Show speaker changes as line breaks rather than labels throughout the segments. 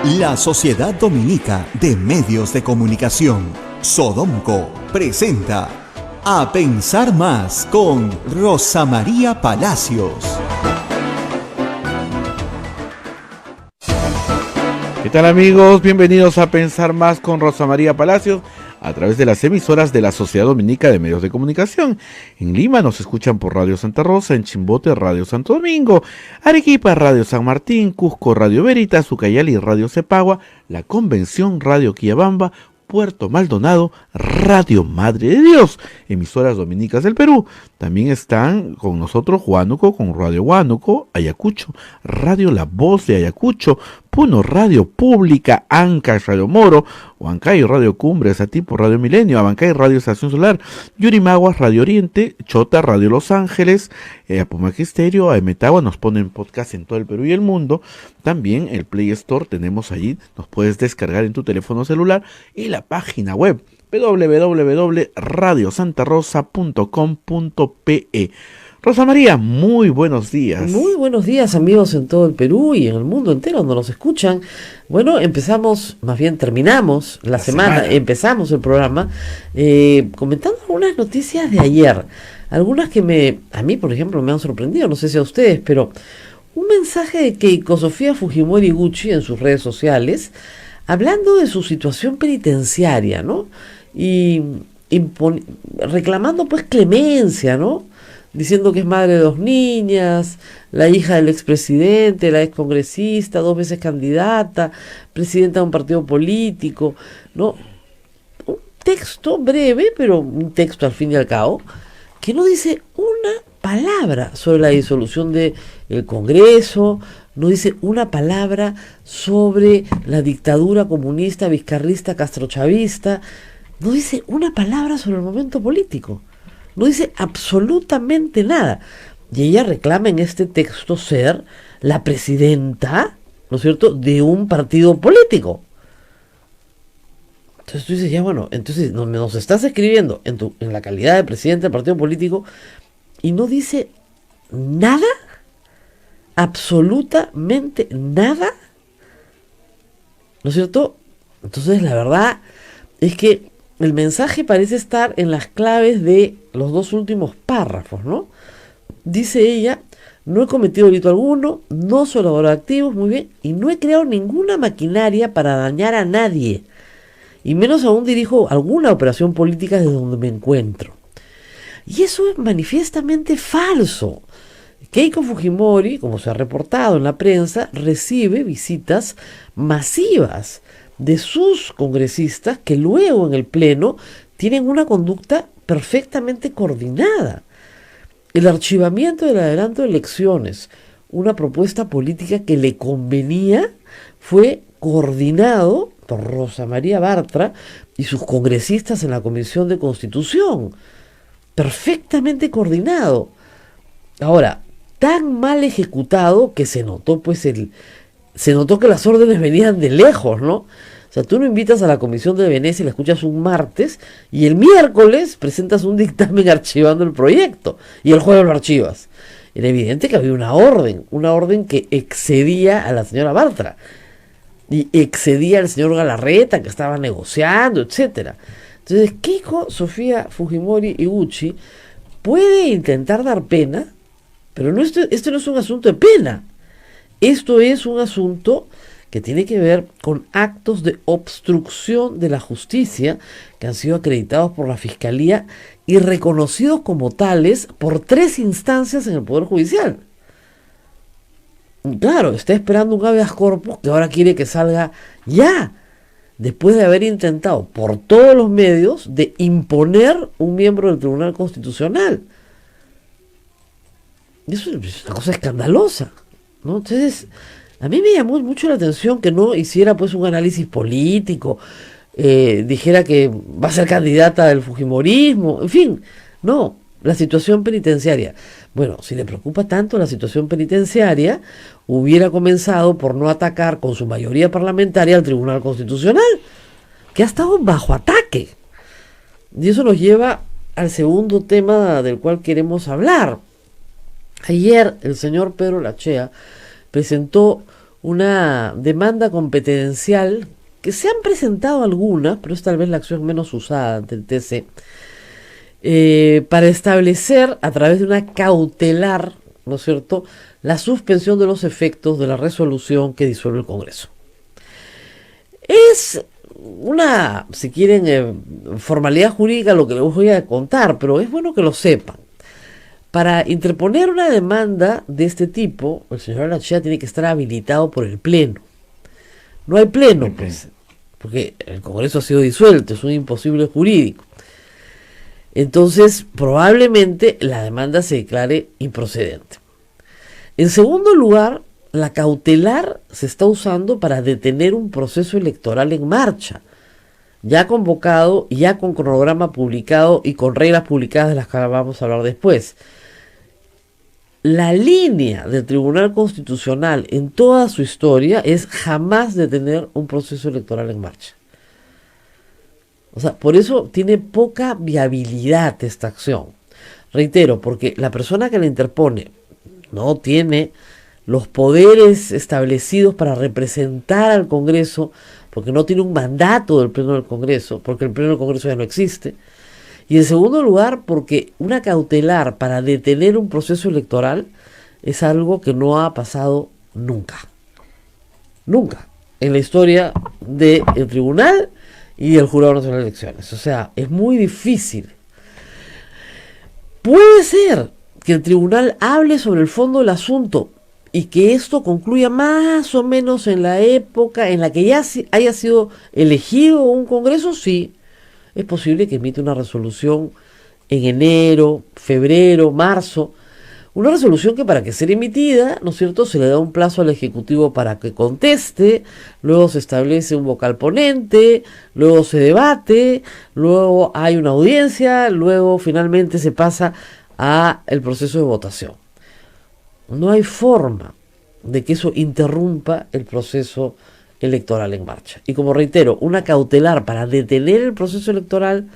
La Sociedad Dominica de Medios de Comunicación, Sodomco, presenta A Pensar Más con Rosa María Palacios.
¿Qué tal, amigos? Bienvenidos a Pensar Más con Rosa María Palacios a través de las emisoras de la Sociedad Dominica de Medios de Comunicación. En Lima nos escuchan por Radio Santa Rosa, en Chimbote Radio Santo Domingo, Arequipa Radio San Martín, Cusco Radio Veritas, Ucayali Radio Cepagua, La Convención Radio Quillabamba, Puerto Maldonado, Radio Madre de Dios, emisoras dominicas del Perú. También están con nosotros Huánuco, con Radio Huánuco, Ayacucho, Radio La Voz de Ayacucho, Puno Radio Pública, Ancash Radio Moro, Huancayo Radio Cumbres, Atipo Radio Milenio, Abancay Radio Estación Solar, Yurimaguas Radio Oriente, Chota Radio Los Ángeles, Apumaquisterio, Aemetagua, nos ponen podcast en todo el Perú y el mundo. También el Play Store tenemos allí, nos puedes descargar en tu teléfono celular, y la página web www.radiosantarosa.com.pe. Rosa María, muy buenos días.
Muy buenos días, amigos en todo el Perú y en el mundo entero donde nos escuchan. Bueno, terminamos la semana, empezamos el programa comentando algunas noticias de ayer. Algunas que a mí, por ejemplo, me han sorprendido, no sé si a ustedes, pero un mensaje de Keiko Sofía Fujimori Gucci en sus redes sociales, hablando de su situación penitenciaria, ¿no? Y reclamando pues clemencia, ¿no? Diciendo que es madre de 2 niñas, la hija del expresidente, la excongresista, 2 veces candidata, presidenta de un partido político, ¿no? Un texto breve, pero un texto al fin y al cabo, que no dice una palabra sobre la disolución del Congreso, no dice una palabra sobre la dictadura comunista, vizcarrista, castrochavista, no dice una palabra sobre el momento político. No dice absolutamente nada. Y ella reclama en este texto ser la presidenta, ¿no es cierto?, de un partido político. Entonces tú dices, ya bueno, entonces nos estás escribiendo en la calidad de presidenta del partido político y no dice nada, absolutamente nada, ¿no es cierto? Entonces la verdad es que el mensaje parece estar en las claves de los 2 últimos párrafos, ¿no? Dice ella, no he cometido delito alguno, no soy elaborador de activos, muy bien, y no he creado ninguna maquinaria para dañar a nadie, y menos aún dirijo alguna operación política desde donde me encuentro. Y eso es manifiestamente falso. Keiko Fujimori, como se ha reportado en la prensa, recibe visitas masivas de sus congresistas que luego en el pleno tienen una conducta perfectamente coordinada. El archivamiento del adelanto de elecciones, una propuesta política que le convenía, fue coordinado por Rosa María Bartra y sus congresistas en la Comisión de Constitución. Perfectamente coordinado. Ahora, tan mal ejecutado que se notó que las órdenes venían de lejos, ¿no? O sea, tú no invitas a la Comisión de Venecia y la escuchas un martes y el miércoles presentas un dictamen archivando el proyecto y el jueves lo archivas. Era evidente que había una orden que excedía a la señora Bartra y excedía al señor Galarreta que estaba negociando, etcétera. Entonces, Keiko Sofía Fujimori Gucci puede intentar dar pena, pero esto no es un asunto de pena. Esto es un asunto que tiene que ver con actos de obstrucción de la justicia que han sido acreditados por la Fiscalía y reconocidos como tales por 3 instancias en el Poder Judicial. Claro, está esperando un habeas corpus que ahora quiere que salga ya, después de haber intentado por todos los medios de imponer un miembro del Tribunal Constitucional. Eso es una cosa escandalosa, ¿no? Entonces, a mí me llamó mucho la atención que no hiciera pues un análisis político, dijera que va a ser candidata del fujimorismo, en fin, no, la situación penitenciaria. Bueno, si le preocupa tanto la situación penitenciaria, hubiera comenzado por no atacar con su mayoría parlamentaria al Tribunal Constitucional, que ha estado bajo ataque. Y eso nos lleva al segundo tema del cual queremos hablar. Ayer el señor Pedro Lachea presentó una demanda competencial que se han presentado algunas, pero es tal vez la acción menos usada ante el TC, para establecer a través de una cautelar, ¿no es cierto?, la suspensión de los efectos de la resolución que disuelve el Congreso. Es una, si quieren, formalidad jurídica lo que les voy a contar, pero es bueno que lo sepan. Para interponer una demanda de este tipo, el señor Arachea tiene que estar habilitado por el Pleno. No hay Pleno, pues, porque el Congreso ha sido disuelto, es un imposible jurídico. Entonces, probablemente la demanda se declare improcedente. En segundo lugar, la cautelar se está usando para detener un proceso electoral en marcha, ya convocado, ya con cronograma publicado y con reglas publicadas de las que vamos a hablar después. La línea del Tribunal Constitucional en toda su historia es jamás detener un proceso electoral en marcha. O sea, por eso tiene poca viabilidad esta acción. Reitero, porque la persona que la interpone no tiene los poderes establecidos para representar al Congreso, porque no tiene un mandato del Pleno del Congreso, porque el Pleno del Congreso ya no existe. Y en segundo lugar, porque una cautelar para detener un proceso electoral es algo que no ha pasado nunca. Nunca. En la historia del tribunal y del Jurado Nacional de Elecciones. O sea, es muy difícil. Puede ser que el tribunal hable sobre el fondo del asunto y que esto concluya más o menos en la época en la que ya haya sido elegido un Congreso, sí. Es posible que emita una resolución en enero, febrero, marzo. Una resolución que para que sea emitida, ¿no es cierto?, se le da un plazo al Ejecutivo para que conteste, luego se establece un vocal ponente, luego se debate, luego hay una audiencia, luego finalmente se pasa a el proceso de votación. No hay forma de que eso interrumpa el proceso electoral en marcha. Y como reitero, una cautelar para detener el proceso electoral,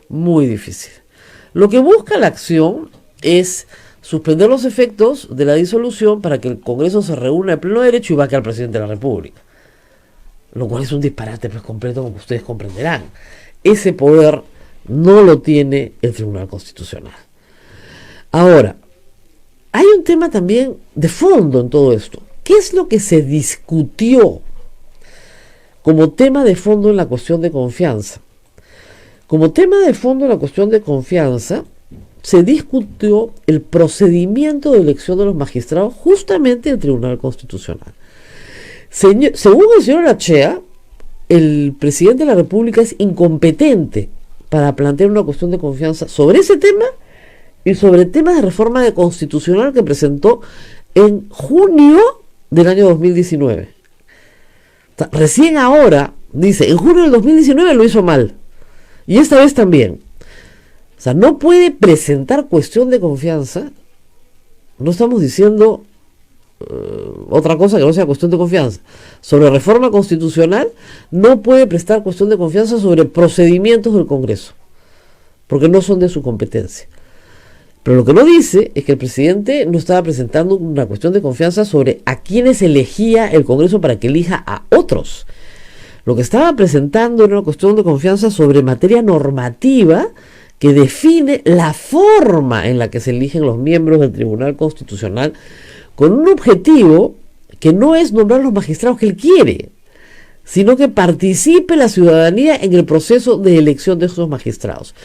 muy difícil. Lo que busca la acción es suspender los efectos de la disolución para que el Congreso se reúna en pleno derecho y vaque al presidente de la República. Lo cual es un disparate pues completo, como ustedes comprenderán. Ese poder no lo tiene el Tribunal Constitucional. Ahora, hay un tema también de fondo en todo esto. ¿Qué es lo que se discutió como tema de fondo en la cuestión de confianza? Como tema de fondo en la cuestión de confianza, se discutió el procedimiento de elección de los magistrados justamente en el Tribunal Constitucional. Según el señor Arachea, el presidente de la República es incompetente para plantear una cuestión de confianza sobre ese tema y sobre temas de reforma de constitucional que presentó en junio del año 2019. O sea, recién ahora, dice, en junio del 2019 lo hizo mal. Y esta vez también. O sea, no puede presentar cuestión de confianza. No estamos diciendo otra cosa que no sea cuestión de confianza. Sobre reforma constitucional, no puede prestar cuestión de confianza sobre procedimientos del Congreso. Porque no son de su competencia. Pero lo que no dice es que el presidente no estaba presentando una cuestión de confianza sobre a quienes elegía el Congreso para que elija a otros. Lo que estaba presentando era una cuestión de confianza sobre materia normativa que define la forma en la que se eligen los miembros del Tribunal Constitucional con un objetivo que no es nombrar los magistrados que él quiere, sino que participe la ciudadanía en el proceso de elección de esos magistrados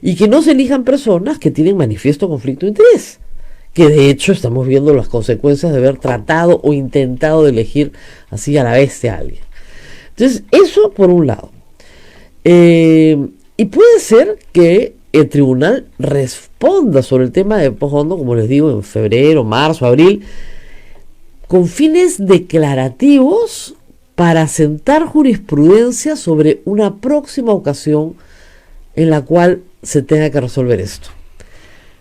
y que no se elijan personas que tienen manifiesto conflicto de interés, que de hecho estamos viendo las consecuencias de haber tratado o intentado de elegir así a la bestia a alguien. Entonces, eso por un lado. Y puede ser que el tribunal responda sobre el tema de fondo, como les digo, en febrero, marzo, abril, con fines declarativos para sentar jurisprudencia sobre una próxima ocasión en la cual se tenga que resolver esto.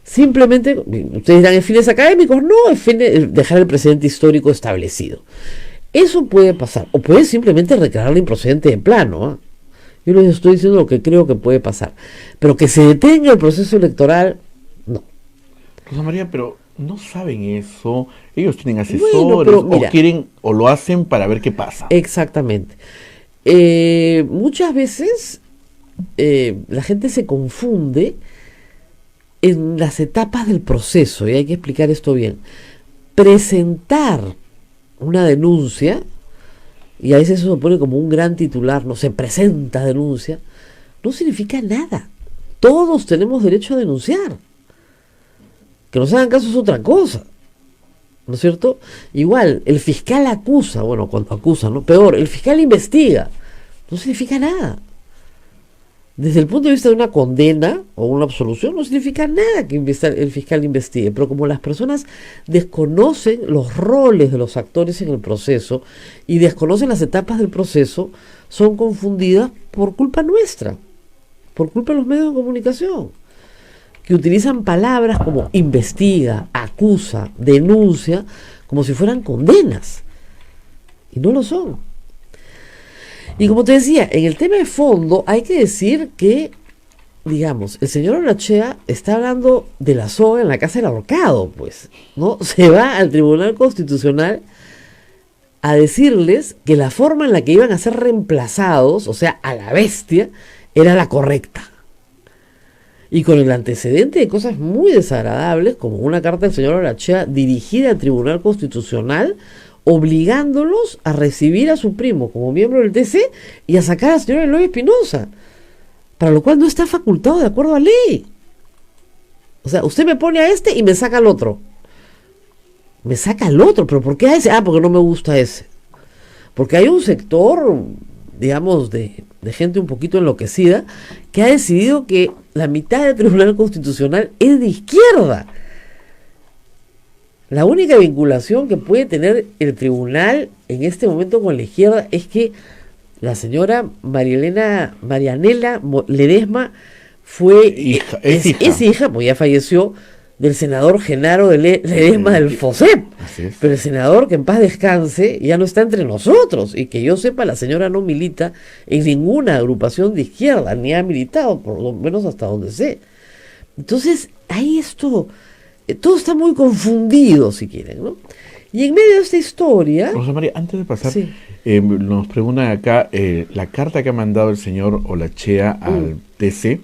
Simplemente, ustedes dirán, ¿en fines académicos? No, en fines dejar el precedente histórico establecido. Eso puede pasar, o puede simplemente declararla improcedente de plano, ¿eh? Yo les estoy diciendo lo que creo que puede pasar. Pero que se detenga el proceso electoral, no.
Rosa María, pero no saben eso, ellos tienen
Bueno,
asesores,
pero
o
mira,
quieren, o lo hacen para ver qué pasa.
exactamente. Muchas veces la gente se confunde en las etapas del proceso, y hay que explicar esto bien. Presentar una denuncia, y a veces eso se pone como un gran titular, no se presenta denuncia, no significa nada. Todos tenemos derecho a denunciar. Que nos hagan caso es otra cosa, ¿no es cierto? Igual, el fiscal acusa, bueno, cuando acusa, ¿no? Peor, el fiscal investiga, no significa nada. Desde el punto de vista de una condena o una absolución, no significa nada que el fiscal investigue, pero como las personas desconocen los roles de los actores en el proceso y desconocen las etapas del proceso, son confundidas por culpa nuestra, por culpa de los medios de comunicación, que utilizan palabras como investiga, acusa, denuncia, como si fueran condenas, y no lo son. Y como te decía, en el tema de fondo hay que decir que, digamos, el señor Orachea está hablando de la soga en la casa del ahorcado, pues, ¿no? Se va al Tribunal Constitucional a decirles que la forma en la que iban a ser reemplazados, o sea, a la bestia, era la correcta. Y con el antecedente de cosas muy desagradables, como una carta del señor Orachea dirigida al Tribunal Constitucional, obligándolos a recibir a su primo como miembro del TC y a sacar a la señora Eloy Espinosa, para lo cual no está facultado de acuerdo a ley. O sea, usted me pone a este y me saca al otro. Me saca al otro, pero ¿por qué a ese? Ah, porque no me gusta ese. Porque hay un sector, digamos, de gente un poquito enloquecida, que ha decidido que la mitad del Tribunal Constitucional es de izquierda. La única vinculación que puede tener el tribunal en este momento con la izquierda es que la señora Marianela Ledesma es hija, pues ya falleció, del senador Genaro Ledesma del FOSEP. Pero el senador, que en paz descanse, ya no está entre nosotros. Y que yo sepa, la señora no milita en ninguna agrupación de izquierda, ni ha militado, por lo menos hasta donde sé. Entonces, ahí esto... todo está muy confundido, si quieren, ¿no? Y en medio de esta historia...
Rosa María, antes de pasar,
sí.
Nos preguntan acá, la carta que ha mandado el señor Olachea al TC,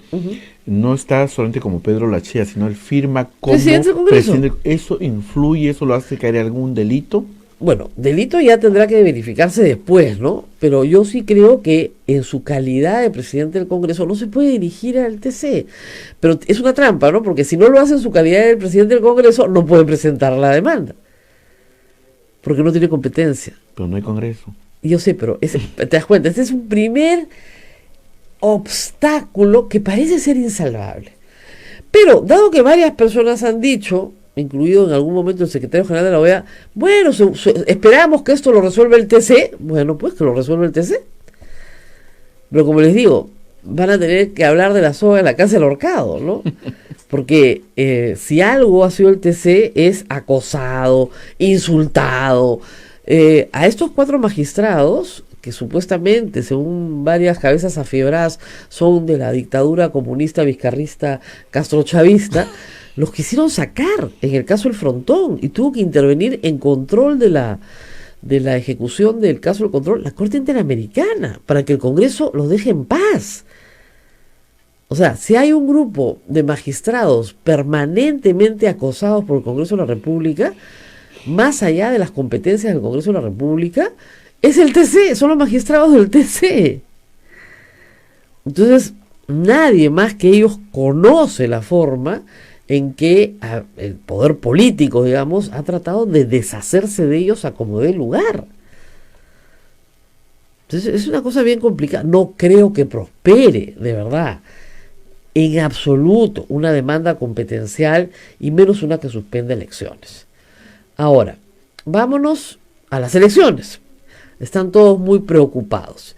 no está solamente como Pedro Olachea, sino él firma como
presidente del Congreso.
¿Eso influye, eso lo hace caer en algún delito?
Bueno, delito ya tendrá que verificarse después, ¿no? Pero yo sí creo que en su calidad de presidente del Congreso no se puede dirigir al TC. Pero es una trampa, ¿no? Porque si no lo hace en su calidad de presidente del Congreso, no puede presentar la demanda. Porque no tiene competencia.
Pero no hay Congreso.
Yo sé, pero te das cuenta, este es un primer obstáculo que parece ser insalvable. Pero, dado que varias personas han dicho, incluido en algún momento el secretario general de la OEA, bueno, esperamos que esto lo resuelva el TC, bueno, pues que lo resuelva el TC. Pero como les digo, van a tener que hablar de la soga en la casa del ahorcado, ¿no? Porque si algo ha sido el TC es acosado, insultado. A estos 4 magistrados, que supuestamente, según varias cabezas afiebradas, son de la dictadura comunista, vizcarrista, castrochavista, los quisieron sacar en el caso del Frontón y tuvo que intervenir en control de la ejecución del caso del control la Corte Interamericana para que el Congreso los deje en paz. O sea, si hay un grupo de magistrados permanentemente acosados por el Congreso de la República, más allá de las competencias del Congreso de la República, es el TC, son los magistrados del TC. Entonces, nadie más que ellos conoce la forma en que el poder político, digamos, ha tratado de deshacerse de ellos a como dé lugar. Entonces, es una cosa bien complicada. No creo que prospere, de verdad, en absoluto, una demanda competencial y menos una que suspenda elecciones. Ahora, vámonos a las elecciones. Están todos muy preocupados.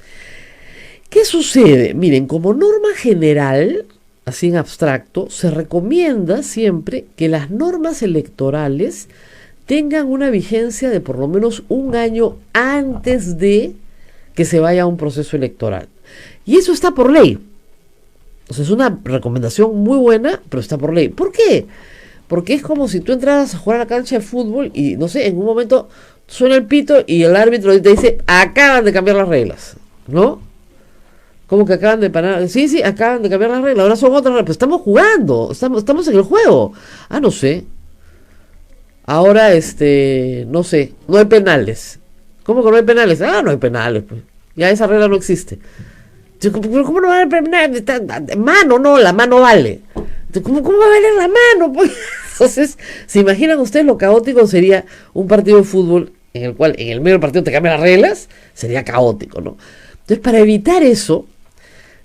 ¿Qué sucede? Miren, como norma general, así en abstracto, se recomienda siempre que las normas electorales tengan una vigencia de por lo menos un año antes de que se vaya a un proceso electoral. Y eso está por ley. O sea, es una recomendación muy buena, pero está por ley. ¿Por qué? Porque es como si tú entraras a jugar a la cancha de fútbol y, no sé, en un momento suena el pito y el árbitro te dice, acaban de cambiar las reglas, ¿no? ¿Cómo que acaban de parar? Sí, acaban de cambiar las reglas, ahora son otras reglas. Pero estamos jugando, estamos en el juego. No sé. Ahora, no sé, no hay penales. ¿Cómo que no hay penales? No hay penales, pues. Ya esa regla no existe. ¿Pero cómo no va a haber penales? Mano, no, la mano vale. ¿Cómo va a valer la mano? Pues? Entonces, ¿se imaginan ustedes lo caótico sería un partido de fútbol en el cual en el medio del partido te cambian las reglas? Sería caótico, ¿no? Entonces, para evitar eso,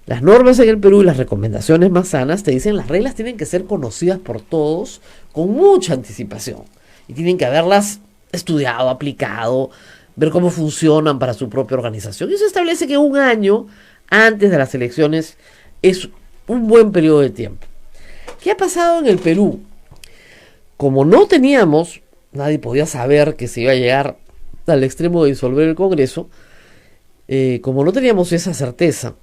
las normas en el Perú y las recomendaciones más sanas te dicen las reglas tienen que ser conocidas por todos con mucha anticipación. Y tienen que haberlas estudiado, aplicado, ver cómo funcionan para su propia organización. Y se establece que un año antes de las elecciones es un buen periodo de tiempo. ¿Qué ha pasado en el Perú? Como no teníamos, nadie podía saber que se iba a llegar al extremo de disolver el Congreso, como no teníamos esa certeza,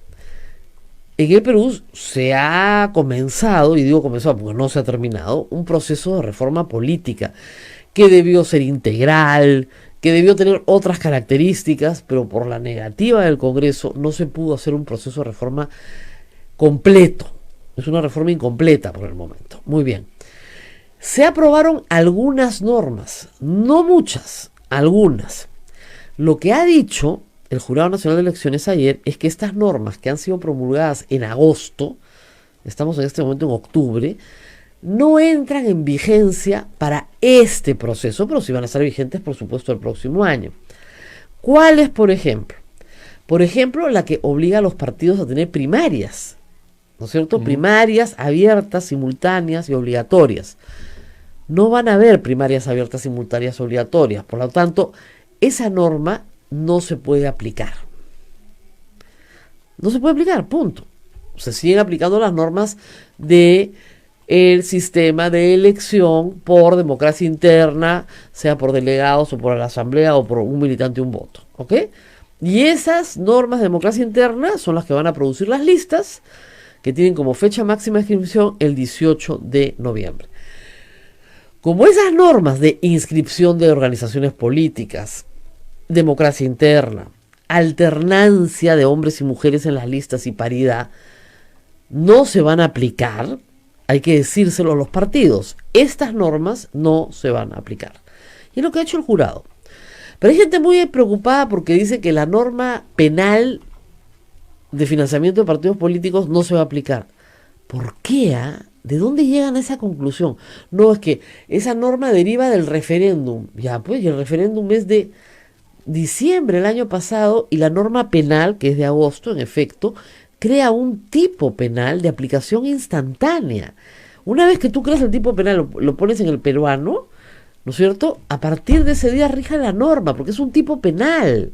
en el Perú se ha comenzado, y digo comenzado porque no se ha terminado, un proceso de reforma política que debió ser integral, que debió tener otras características, pero por la negativa del Congreso no se pudo hacer un proceso de reforma completo. Es una reforma incompleta por el momento. Muy bien. Se aprobaron algunas normas, no muchas, algunas. Lo que ha dicho el Jurado Nacional de Elecciones ayer es que estas normas que han sido promulgadas en agosto, estamos en este momento en octubre, no entran en vigencia para este proceso, pero sí van a estar vigentes, por supuesto, el próximo año. ¿Cuáles, por ejemplo? Por ejemplo, la que obliga a los partidos a tener primarias, ¿no es cierto? Primarias abiertas, simultáneas y obligatorias. No van a haber primarias abiertas, simultáneas y obligatorias. Por lo tanto, esa norma no se puede aplicar. No se puede aplicar, punto. Se siguen aplicando las normas de el sistema de elección por democracia interna, sea por delegados o por la asamblea o por un militante y un voto, ¿ok? Y esas normas de democracia interna son las que van a producir las listas que tienen como fecha máxima de inscripción el 18 de noviembre. Como esas normas de inscripción de organizaciones políticas, democracia interna, alternancia de hombres y mujeres en las listas y paridad, no se van a aplicar, hay que decírselo a los partidos. Estas normas no se van a aplicar. Y es lo que ha hecho el jurado. Pero hay gente muy preocupada porque dice que la norma penal de financiamiento de partidos políticos no se va a aplicar. ¿Por qué? ¿De dónde llegan a esa conclusión? No, es que esa norma deriva del referéndum. Ya, pues, y el referéndum es de diciembre del año pasado y la norma penal, que es de agosto, en efecto, crea un tipo penal de aplicación instantánea. Una vez que tú creas el tipo penal, lo pones en el peruano, ¿no es cierto? A partir de ese día rija la norma, porque es un tipo penal.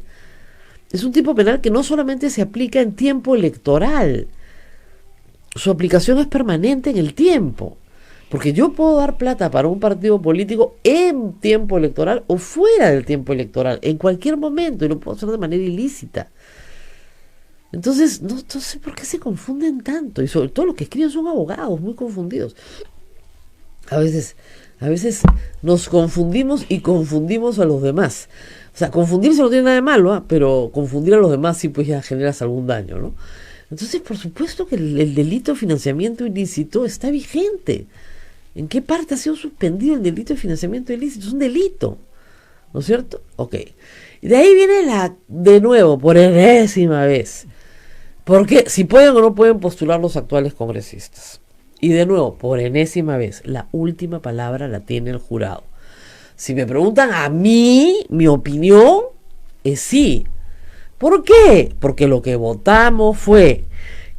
Es un tipo penal que no solamente se aplica en tiempo electoral, su aplicación es permanente en el tiempo. Porque yo puedo dar plata para un partido político en tiempo electoral o fuera del tiempo electoral, en cualquier momento, y lo puedo hacer de manera ilícita. Entonces, no sé por qué se confunden tanto, y sobre todo los que escriben son abogados muy confundidos. A veces nos confundimos y confundimos a los demás. O sea, confundirse no tiene nada de malo, pero confundir a los demás sí, pues ya generas algún daño, ¿no? Entonces, por supuesto que el delito de financiamiento ilícito está vigente. ¿En qué parte ha sido suspendido el delito de financiamiento ilícito? Es un delito, ¿no es cierto? Ok. Y de ahí viene de nuevo, por enésima vez, porque si pueden o no pueden postular los actuales congresistas. Y de nuevo, por enésima vez, la última palabra la tiene el jurado. Si me preguntan a mí, mi opinión es sí. ¿Por qué? Porque lo que votamos fue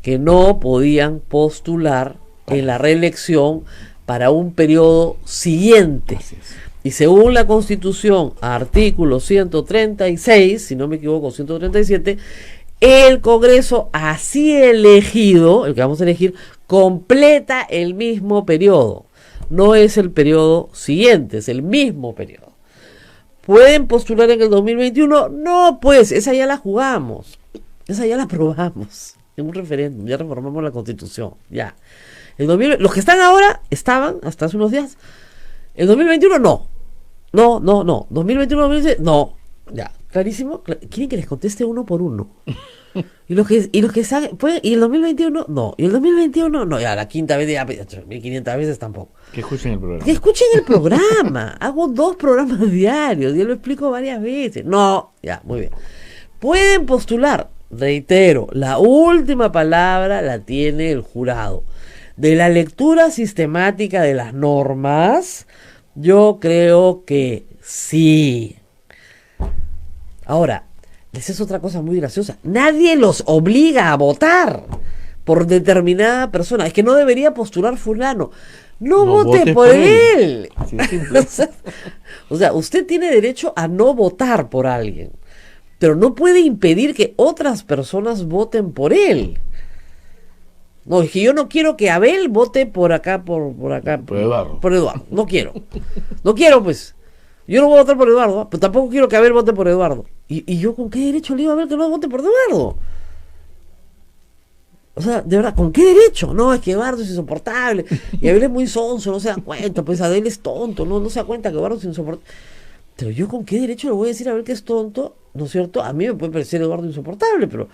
que no podían postular en la reelección para un periodo siguiente. Y según la Constitución, artículo 136, si no me equivoco, 137, el Congreso así elegido, el que vamos a elegir, completa el mismo periodo. No es el periodo siguiente, es el mismo periodo. ¿Pueden postular en el 2021? No, pues, esa ya la jugamos. Esa ya la aprobamos en un referéndum, ya reformamos la Constitución, ya. Los que están ahora, estaban hasta hace unos días. El 2021 no. No. 2021, 2022, no. Ya, clarísimo. Quieren que les conteste uno por uno. Y los que saben, y el 2021 no. Y el 2021 no. Ya, la quinta vez, ya 1500 veces tampoco.
Que escuchen el programa.
Que escuchen el programa. Hago 2 programas diarios. Ya lo explico varias veces. No, ya, muy bien. Pueden postular. Reitero, la última palabra la tiene el jurado. De la lectura sistemática de las normas, yo creo que sí. Ahora, esa es otra cosa muy graciosa. Nadie los obliga a votar por determinada persona. Es que no debería postular fulano. No vote por él.
Así es simple.
O sea, usted tiene derecho a no votar por alguien, pero no puede impedir que otras personas voten por él. No, es que yo no quiero que Abel vote por acá, por
Eduardo.
Por Eduardo. No quiero. No quiero, pues. Yo no voy a votar por Eduardo, pero tampoco quiero que Abel vote por Eduardo. ¿Y yo con qué derecho le digo a Abel que no vote por Eduardo? O sea, de verdad, ¿con qué derecho? No, es que Eduardo es insoportable. Y Abel es muy sonso, no se da cuenta. Pues Abel es tonto, no se da cuenta que Eduardo es insoportable. Pero yo con qué derecho le voy a decir a Abel que es tonto, ¿no es cierto? A mí me puede parecer Eduardo insoportable, pero...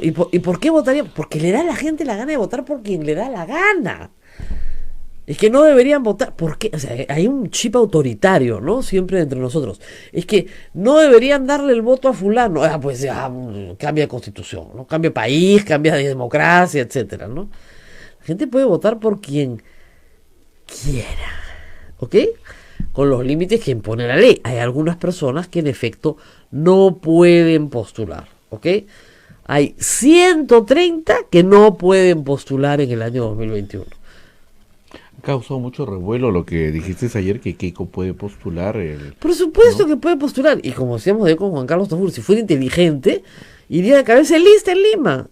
¿Y por qué votaría? Porque le da a la gente la gana de votar por quien le da la gana. Es que no deberían votar. ¿Por qué? O sea, hay un chip autoritario, ¿no? Siempre entre nosotros. Es que no deberían darle el voto a fulano. Pues ya, cambia de constitución, ¿no? Cambia de país, cambia de democracia, etcétera, ¿no? La gente puede votar por quien quiera, ¿ok? Con los límites que impone la ley. Hay algunas personas que en efecto no pueden postular, ¿ok? Hay 130 que no pueden postular en el año 2021.
Causó mucho revuelo lo que dijiste ayer, que Keiko puede postular.
Por supuesto, ¿no?,
que
puede postular. Y como decíamos con Juan Carlos Tafur, si fuera inteligente, iría de cabeza de lista en Lima.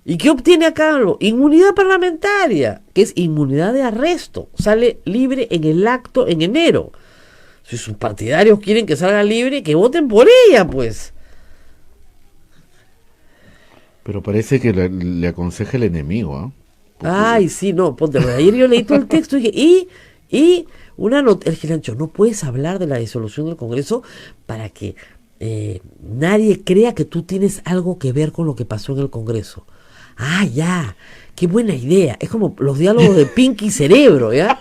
¿Y qué obtiene a cambio? Inmunidad parlamentaria, que es inmunidad de arresto. Sale libre en el acto en enero. Si sus partidarios quieren que salga libre, que voten por ella, pues.
Pero parece que le aconseja el enemigo, ¿ah?
Ay, sí, no, ponte. Ayer yo leí todo el texto y dije, y una nota, el Gilancho, no puedes hablar de la disolución del Congreso para que nadie crea que tú tienes algo que ver con lo que pasó en el Congreso. Ah, ya, qué buena idea. Es como los diálogos de Pinky Cerebro, ¿ya?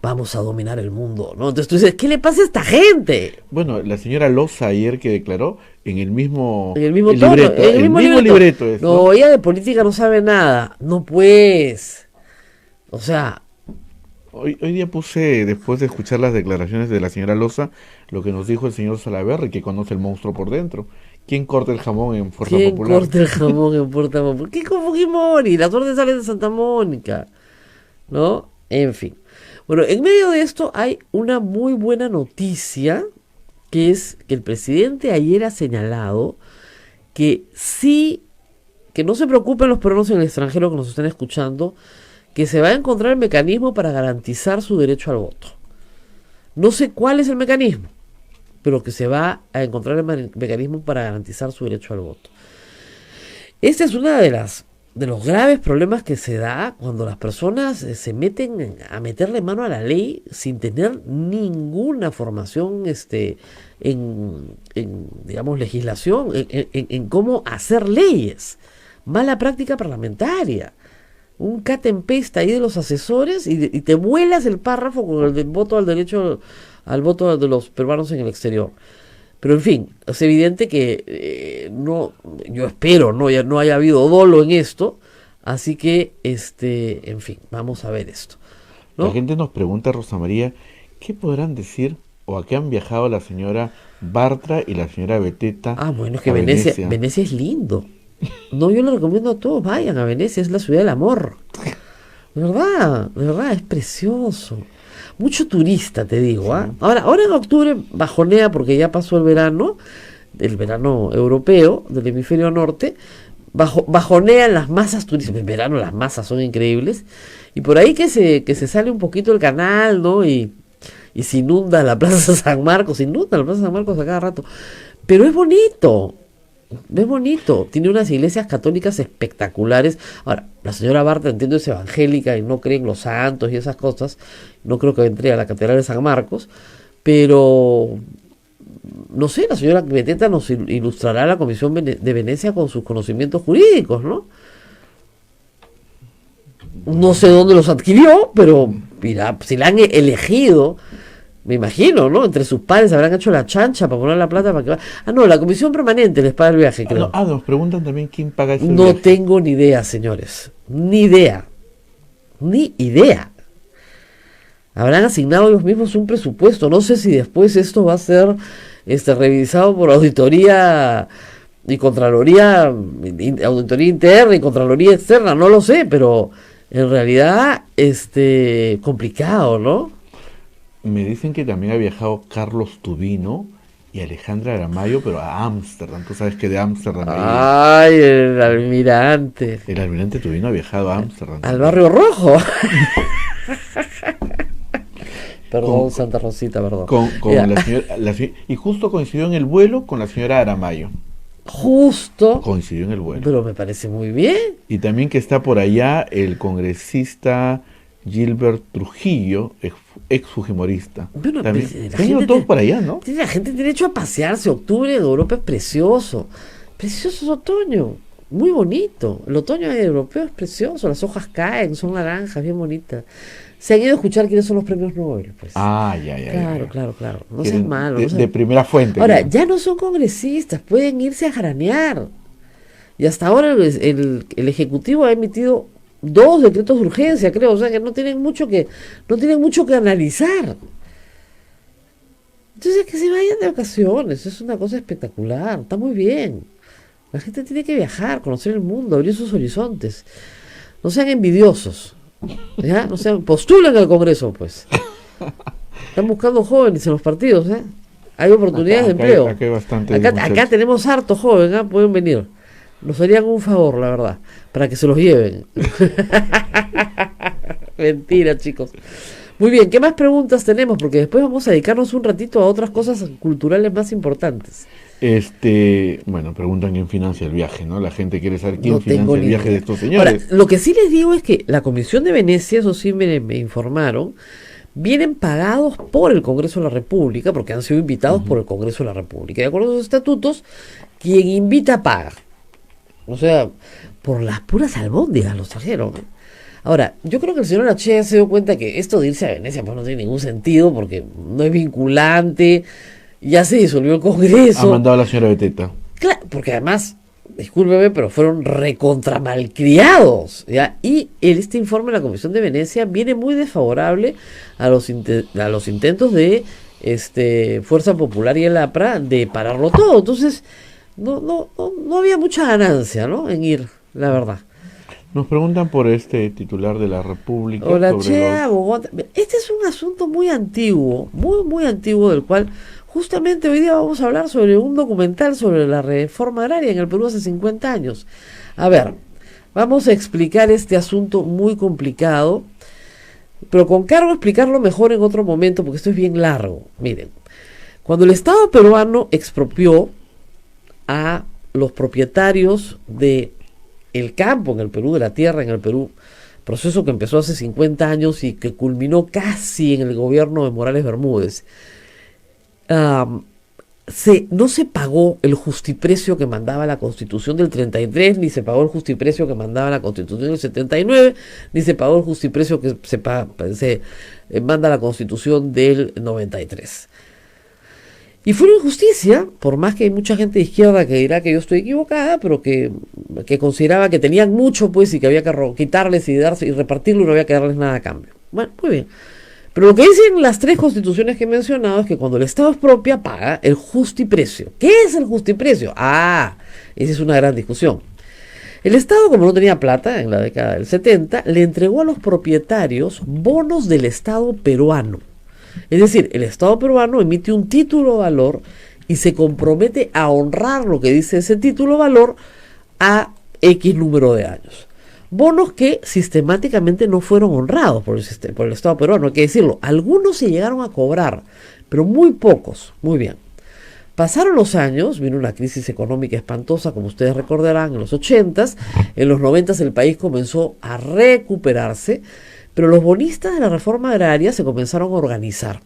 Vamos a dominar el mundo, ¿no? Entonces tú dices, ¿qué le pasa a esta gente?
Bueno, la señora Loza ayer que declaró en el mismo
tono,
libreto,
en el mismo libreto
es,
¿no? No, ella de política no sabe nada. No, pues. O sea.
Hoy día puse, después de escuchar las declaraciones de la señora Loza, lo que nos dijo el señor Salaverry, que conoce el monstruo por dentro. ¿Quién corta el jamón en Fuerza Popular?
¿Quién corta el jamón en Fuerza Popular? ¿Qué con Fujimori? Las órdenes salen de Santa Mónica, ¿no? En fin. Bueno, en medio de esto hay una muy buena noticia, que es que el presidente ayer ha señalado que sí, que no se preocupen los peruanos en el extranjero que nos estén escuchando, que se va a encontrar el mecanismo para garantizar su derecho al voto. No sé cuál es el mecanismo, pero que se va a encontrar el mecanismo para garantizar su derecho al voto. Esta es una de los graves problemas que se da cuando las personas se meten a meterle mano a la ley sin tener ninguna formación en digamos, legislación, en cómo hacer leyes. Mala práctica parlamentaria. Un cut and paste ahí de los asesores y te vuelas el párrafo con el del voto al derecho al voto de los peruanos en el exterior. Pero en fin, es evidente que no, yo espero no haya habido dolo en esto, así que en fin, vamos a ver esto, ¿no?
La gente nos pregunta, Rosa María, ¿qué podrán decir o a qué han viajado la señora Bartra y la señora Beteta?
Bueno, es que Venecia es lindo. No, yo le recomiendo a todos, vayan a Venecia, es la ciudad del amor. De verdad, es precioso. Mucho turista, te digo, ¿ah? Sí. Ahora en octubre bajonea porque ya pasó el verano europeo del hemisferio norte, bajonean las masas turísticas. En verano las masas son increíbles, y por ahí que se sale un poquito el canal, ¿no? Y se inunda la Plaza San Marcos, a cada rato. Pero es bonito. Es bonito, tiene unas iglesias católicas espectaculares. Ahora, la señora Barta, entiendo, es evangélica y no cree en los santos y esas cosas. No creo que entre a la Catedral de San Marcos, pero no sé, la señora Beteta nos ilustrará a la Comisión de Venecia con sus conocimientos jurídicos, ¿no? No sé dónde los adquirió, pero mira, si la han elegido, me imagino, ¿no? Entre sus padres habrán hecho la chancha para poner la plata para que va. Ah, no, la comisión permanente les paga el viaje, creo.
Nos preguntan también quién paga ese
No
viaje.
tengo ni idea, señores. Ni idea. Ni idea. Habrán asignado ellos mismos un presupuesto. No sé si después esto va a ser revisado por auditoría y contraloría, auditoría interna y contraloría externa, no lo sé, pero en realidad, complicado, ¿no?
Me dicen que también ha viajado Carlos Tubino y Alejandra Aramayo, pero a Ámsterdam. Tú sabes que de Ámsterdam
Ay, el almirante.
el almirante Tubino ha viajado a Ámsterdam.
Al Barrio Rojo. Perdón,
Con-
Santa Rosita, perdón.
Con
Ya.
y justo coincidió en el vuelo con la señora Aramayo.
Justo.
Coincidió en el vuelo.
Pero me parece muy bien.
Y también que está por allá el congresista Gilbert Trujillo, ex fujimorista.
Bueno,
También.
la
Han ido
gente
todos por allá, ¿no?
La gente tiene derecho a pasearse. Octubre en Europa es precioso. Precioso es otoño. Muy bonito. El otoño europeo es precioso. Las hojas caen, son naranjas, bien bonitas. Se han ido a escuchar quiénes son los premios Nobel, pues.
Ah, ya.
Claro. No
Quieren
seas malo.
De,
no seas-
de primera fuente.
Ahora,
digamos.
ya no son congresistas, pueden irse a jaranear. Y hasta ahora el Ejecutivo ha emitido 2 decretos de urgencia, creo, o sea que no tienen mucho que analizar. Entonces que se vayan de vacaciones, es una cosa espectacular, está muy bien. La gente tiene que viajar, conocer el mundo, abrir sus horizontes. No sean envidiosos, ¿ya? No sean, postulen al Congreso, pues. Están buscando jóvenes en los partidos, ¿eh? Hay oportunidades de empleo.
Acá hay bastante
Acá
muchachos.
tenemos harto joven, ¿ah? Pueden venir. Nos harían un favor, la verdad, para que se los lleven. Mentira, chicos. Muy bien, ¿qué más preguntas tenemos? Porque después vamos a dedicarnos un ratito a otras cosas culturales más importantes.
Bueno, preguntan quién financia el viaje, ¿no? La gente quiere saber quién
No tengo
financia el
ni
viaje
idea.
de estos señores.
Ahora, lo que sí les digo es que la Comisión de Venecia, eso sí me informaron, vienen pagados por el Congreso de la República, porque han sido invitados por el Congreso de la República. De acuerdo a los estatutos, quien invita paga. O sea, por las puras albóndigas los trajeron. Ahora, yo creo que el señor H se dio cuenta que esto de irse a Venecia pues no tiene ningún sentido, porque no es vinculante, ya se disolvió el
Ha
Congreso.
mandado a la señora Beteta.
Claro, porque además, discúlpeme, pero fueron recontra malcriados, ¿ya? Y este informe de la Comisión de Venecia viene muy desfavorable a los intentos de Fuerza Popular y el APRA de pararlo todo. Entonces, no había mucha ganancia, ¿no? En ir, la verdad.
Nos preguntan por este titular de la República.
Hola,
sobre
Chea,
los-
Bogotá. Este es un asunto muy antiguo, muy antiguo, del cual justamente hoy día vamos a hablar sobre un documental sobre la reforma agraria en el Perú hace 50 años. A ver, vamos a explicar este asunto muy complicado, pero con cargo a explicarlo mejor en otro momento, porque esto es bien largo. Miren, cuando el Estado peruano expropió a los propietarios de el campo en el Perú, de la tierra en el Perú, proceso que empezó hace 50 años y que culminó casi en el gobierno de Morales Bermúdez, no se pagó el justiprecio que mandaba la Constitución del 33, ni se pagó el justiprecio que mandaba la Constitución del 79, ni se pagó el justiprecio que se manda la Constitución del 93. Y fue una injusticia, por más que hay mucha gente de izquierda que dirá que yo estoy equivocada, pero que consideraba que tenían mucho, pues, y que había que quitarles y darse y repartirlo y no había que darles nada a cambio. Bueno, muy bien. Pero lo que dicen las 3 constituciones que he mencionado es que cuando el Estado expropia, paga el justiprecio. ¿Qué es el justiprecio? Esa es una gran discusión. El Estado, como no tenía plata en la década del 70, le entregó a los propietarios bonos del Estado peruano. Es decir, el Estado peruano emite un título de valor y se compromete a honrar lo que dice ese título de valor a X número de años. Bonos que sistemáticamente no fueron honrados por el Estado peruano, hay que decirlo. Algunos se llegaron a cobrar, pero muy pocos. Muy bien. Pasaron los años, vino una crisis económica espantosa, como ustedes recordarán, en los 80s, en los 90s el país comenzó a recuperarse, pero los bonistas de la reforma agraria se comenzaron a organizar.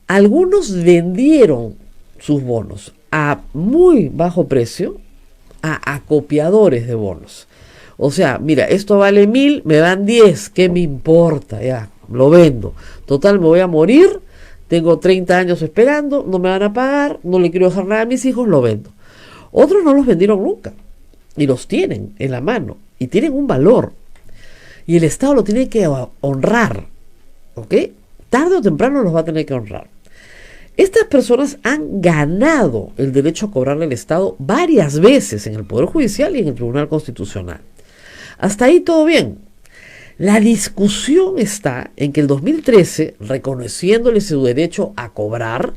Algunos vendieron sus bonos a muy bajo precio a acopiadores de bonos. O sea, mira, esto vale 1.000, me dan 10, ¿qué me importa? Ya, lo vendo. Total, me voy a morir, tengo 30 años esperando, no me van a pagar, no le quiero dejar nada a mis hijos, lo vendo. Otros no los vendieron nunca y los tienen en la mano y tienen un valor. Y el Estado lo tiene que honrar, ¿ok? Tarde o temprano los va a tener que honrar. Estas personas han ganado el derecho a cobrarle al Estado varias veces en el Poder Judicial y en el Tribunal Constitucional. Hasta ahí todo bien. La discusión está en que el 2013, reconociéndole su derecho a cobrar,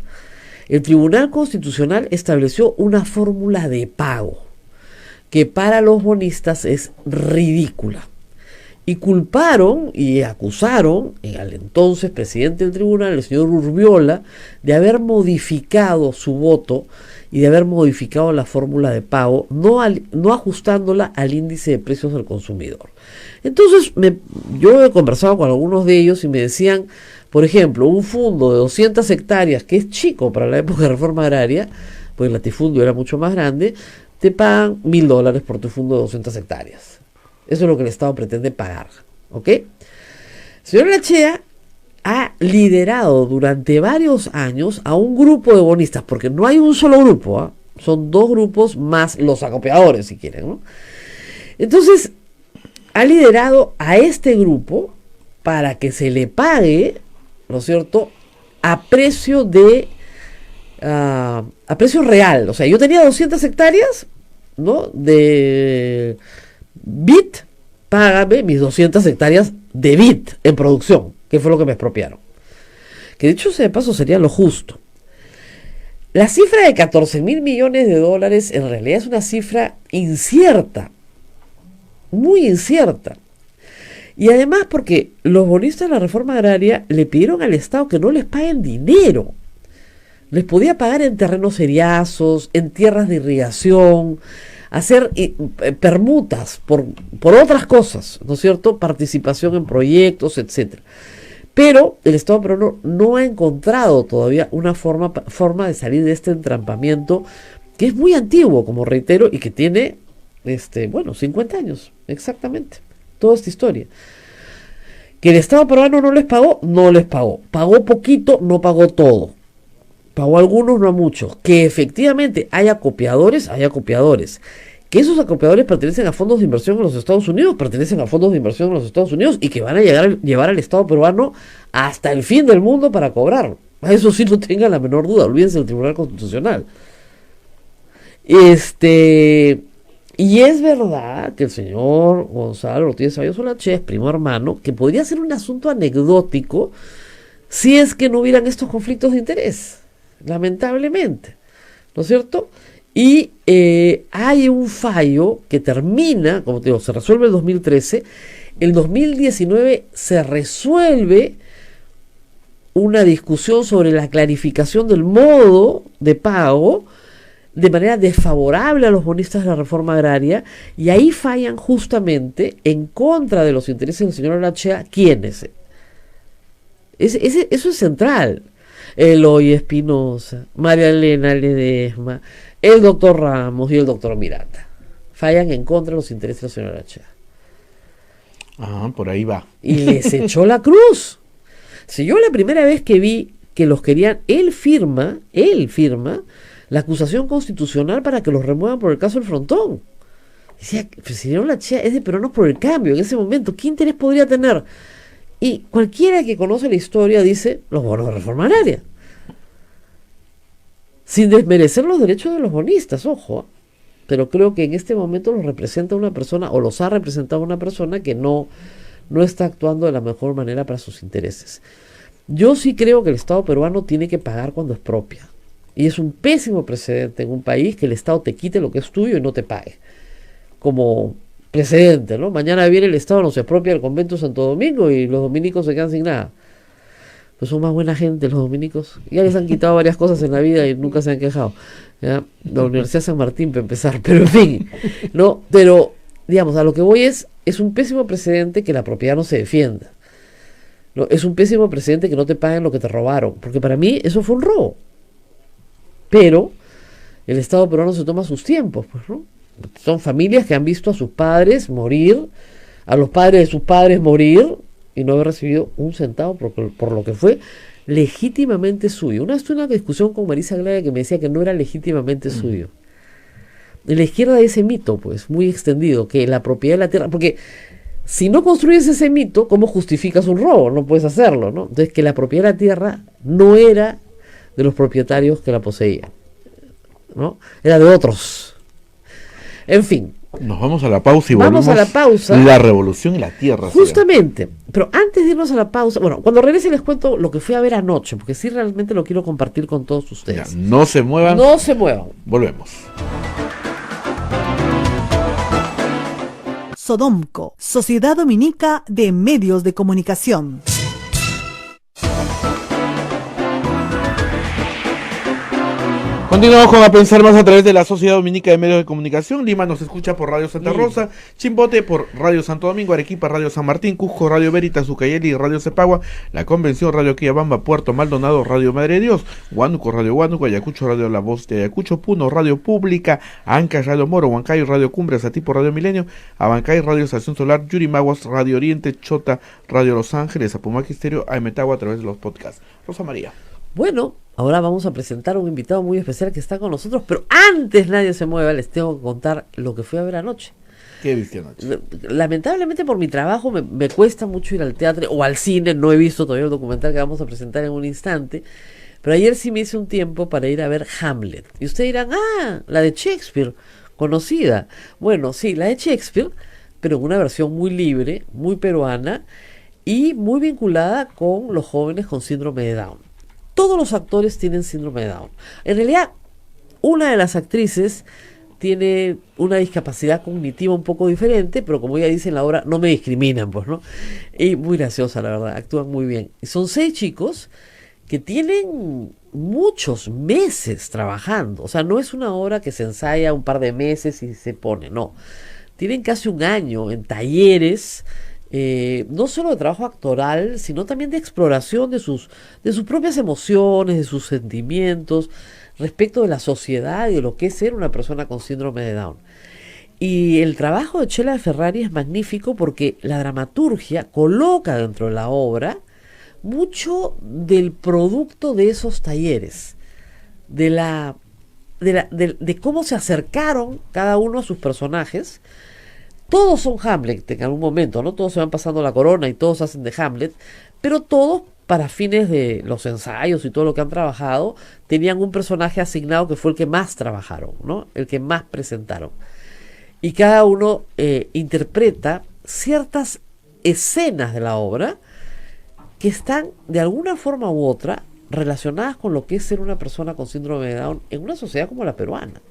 el Tribunal Constitucional estableció una fórmula de pago que para los bonistas es ridícula. Y culparon y acusaron al entonces presidente del tribunal, el señor Urbiola, de haber modificado su voto y de haber modificado la fórmula de pago, no ajustándola al índice de precios del consumidor. Entonces, yo he conversado con algunos de ellos y me decían, por ejemplo, un fondo de 200 hectáreas, que es chico para la época de reforma agraria, pues el latifundio era mucho más grande, te pagan $1.000 por tu fondo de 200 hectáreas. Eso es lo que el Estado pretende pagar, ¿ok? Señor Lachea ha liderado durante varios años a un grupo de bonistas, porque no hay un solo grupo, ¿eh? Son dos grupos más los acopiadores, si quieren, ¿no? Entonces, ha liderado a este grupo para que se le pague, ¿no es cierto?, a precio real. O sea, yo tenía 200 hectáreas, ¿no?, de bit, págame mis 200 hectáreas de bit en producción, que fue lo que me expropiaron. Que dicho sea de paso sería lo justo. La cifra de 14.000 millones de dólares en realidad es una cifra incierta, muy incierta. Y además porque los bonistas de la reforma agraria le pidieron al Estado que no les paguen dinero. Les podía pagar en terrenos seriazos, en tierras de irrigación, hacer permutas por otras cosas, ¿no es cierto? Participación en proyectos, etcétera. Pero el Estado peruano no ha encontrado todavía una forma de salir de este entrampamiento que es muy antiguo, como reitero, y que tiene, 50 años, exactamente, toda esta historia. Que el Estado peruano no les pagó, no les pagó. Pagó poquito, no pagó todo. Pagó a algunos, no a muchos. Que efectivamente hay acopiadores, hay acopiadores. Que esos acopiadores pertenecen a fondos de inversión en los Estados Unidos, pertenecen a fondos de inversión en los Estados Unidos y que van a llevar al Estado peruano hasta el fin del mundo para cobrar. A eso sí no tengan la menor duda, olvídense del Tribunal Constitucional. Y es verdad que el señor Gonzalo Ortiz Ceballos Olache es primo hermano, que podría ser un asunto anecdótico si es que no hubieran estos conflictos de interés, lamentablemente, ¿no es cierto? Y hay un fallo que termina, como te digo, se resuelve el 2013, el 2019 se resuelve una discusión sobre la clarificación del modo de pago de manera desfavorable a los bonistas de la reforma agraria, y ahí fallan justamente en contra de los intereses del señor Olachea. ¿Quiénes? Eso es central. Eloy Espinosa, María Elena Ledesma, el doctor Ramos y el doctor Miranda fallan en contra de los intereses del señor Olachea.
Ah, por ahí va.
Y les echó la cruz. Si yo la primera vez que vi que los querían, él firma la acusación constitucional para que los remuevan por el caso del Frontón. Decía, el señor Olachea es de Peruanos por el Cambio. En ese momento, ¿qué interés podría tener? Y cualquiera que conoce la historia dice, los bonos de reforma agraria. Sin desmerecer los derechos de los bonistas, ojo. Pero creo que en este momento los representa una persona, o los ha representado una persona que no está actuando de la mejor manera para sus intereses. Yo sí creo que el Estado peruano tiene que pagar cuando es propia. Y es un pésimo precedente en un país que el Estado te quite lo que es tuyo y no te pague. Como precedente, ¿no? Mañana viene el Estado, nos expropia el convento de Santo Domingo y los dominicos se quedan sin nada. pues son más buena gente los dominicos. Ya les han quitado varias cosas en la vida y nunca se han quejado. ¿Ya? La Universidad San Martín, para empezar, pero en fin, ¿no? Pero, digamos, a lo que voy es un pésimo precedente que la propiedad no se defienda. ¿No? Es un pésimo precedente que no te paguen lo que te robaron, porque para mí eso fue un robo. Pero el Estado peruano se toma sus tiempos, pues, ¿no? Son familias que han visto a sus padres morir, a los padres de sus padres morir, y no haber recibido un centavo por lo que fue legítimamente suyo. Una vez tuve una discusión con Marisa Glaya que me decía que no era legítimamente suyo. En la izquierda hay ese mito, pues, muy extendido, que la propiedad de la tierra, porque si no construyes ese mito, ¿cómo justificas un robo? No puedes hacerlo, ¿no? Entonces, que la propiedad de la tierra no era de los propietarios que la poseían, ¿no? Era de otros. En fin.
Nos vamos a la pausa y
vamos
volvemos.
A la pausa.
La revolución y la tierra.
Justamente. Pero antes de irnos a la pausa, bueno, cuando regrese les cuento lo que fui a ver anoche, porque sí realmente lo quiero compartir con todos ustedes.
Ya, no se muevan.
No se muevan.
Volvemos.
Sodomco, Sociedad Dominica de Medios de Comunicación.
Continuamos con A Pensar Más a través de la Sociedad Dominica de Medios de Comunicación. Lima nos escucha por Radio Santa Rosa, Chimbote por Radio Santo Domingo, Arequipa Radio San Martín, Cusco Radio Veritas, Ucayali Radio Cepagua, La Convención Radio Quillabamba, Puerto Maldonado Radio Madre de Dios, Huánuco Radio Huánuco, Ayacucho Radio La Voz de Ayacucho, Puno Radio Pública, Ancash Radio Moro, Huancayo Radio Cumbres, Satipo Radio Milenio, Abancay Radio Estación Solar, Yurimaguas Radio Oriente, Chota Radio Los Ángeles, Apumaque Estéreo, Aemetagua a través de los podcasts. Rosa María.
Bueno, ahora vamos a presentar a un invitado muy especial que está con nosotros, pero antes nadie se mueva, les tengo que contar lo que fui a ver anoche.
¿Qué viste anoche?
Lamentablemente por mi trabajo me cuesta mucho ir al teatro o al cine, no he visto todavía el documental que vamos a presentar en un instante, pero ayer sí me hice un tiempo para ir a ver Hamlet. Y ustedes dirán, la de Shakespeare, conocida. Bueno, sí, la de Shakespeare, pero en una versión muy libre, muy peruana y muy vinculada con los jóvenes con síndrome de Down. Todos los actores tienen síndrome de Down. En realidad, una de las actrices tiene una discapacidad cognitiva un poco diferente, pero como ella dice en la obra, no me discriminan, pues, ¿no? Y muy graciosa, la verdad, actúan muy bien. Y son 6 chicos que tienen muchos meses trabajando. O sea, no es una obra que se ensaya un par de meses y se pone, no. Tienen casi un año en talleres, no solo de trabajo actoral, sino también de exploración de sus propias emociones, de sus sentimientos, respecto de la sociedad y de lo que es ser una persona con síndrome de Down. Y el trabajo de Chela de Ferrari es magnífico porque la dramaturgia coloca dentro de la obra mucho del producto de esos talleres, de cómo se acercaron cada uno a sus personajes. Todos son Hamlet en algún momento, ¿no? Todos se van pasando la corona y todos hacen de Hamlet, pero todos, para fines de los ensayos y todo lo que han trabajado, tenían un personaje asignado que fue el que más trabajaron, ¿no? El que más presentaron. Y cada uno interpreta ciertas escenas de la obra que están, de alguna forma u otra, relacionadas con lo que es ser una persona con síndrome de Down en una sociedad como la peruana.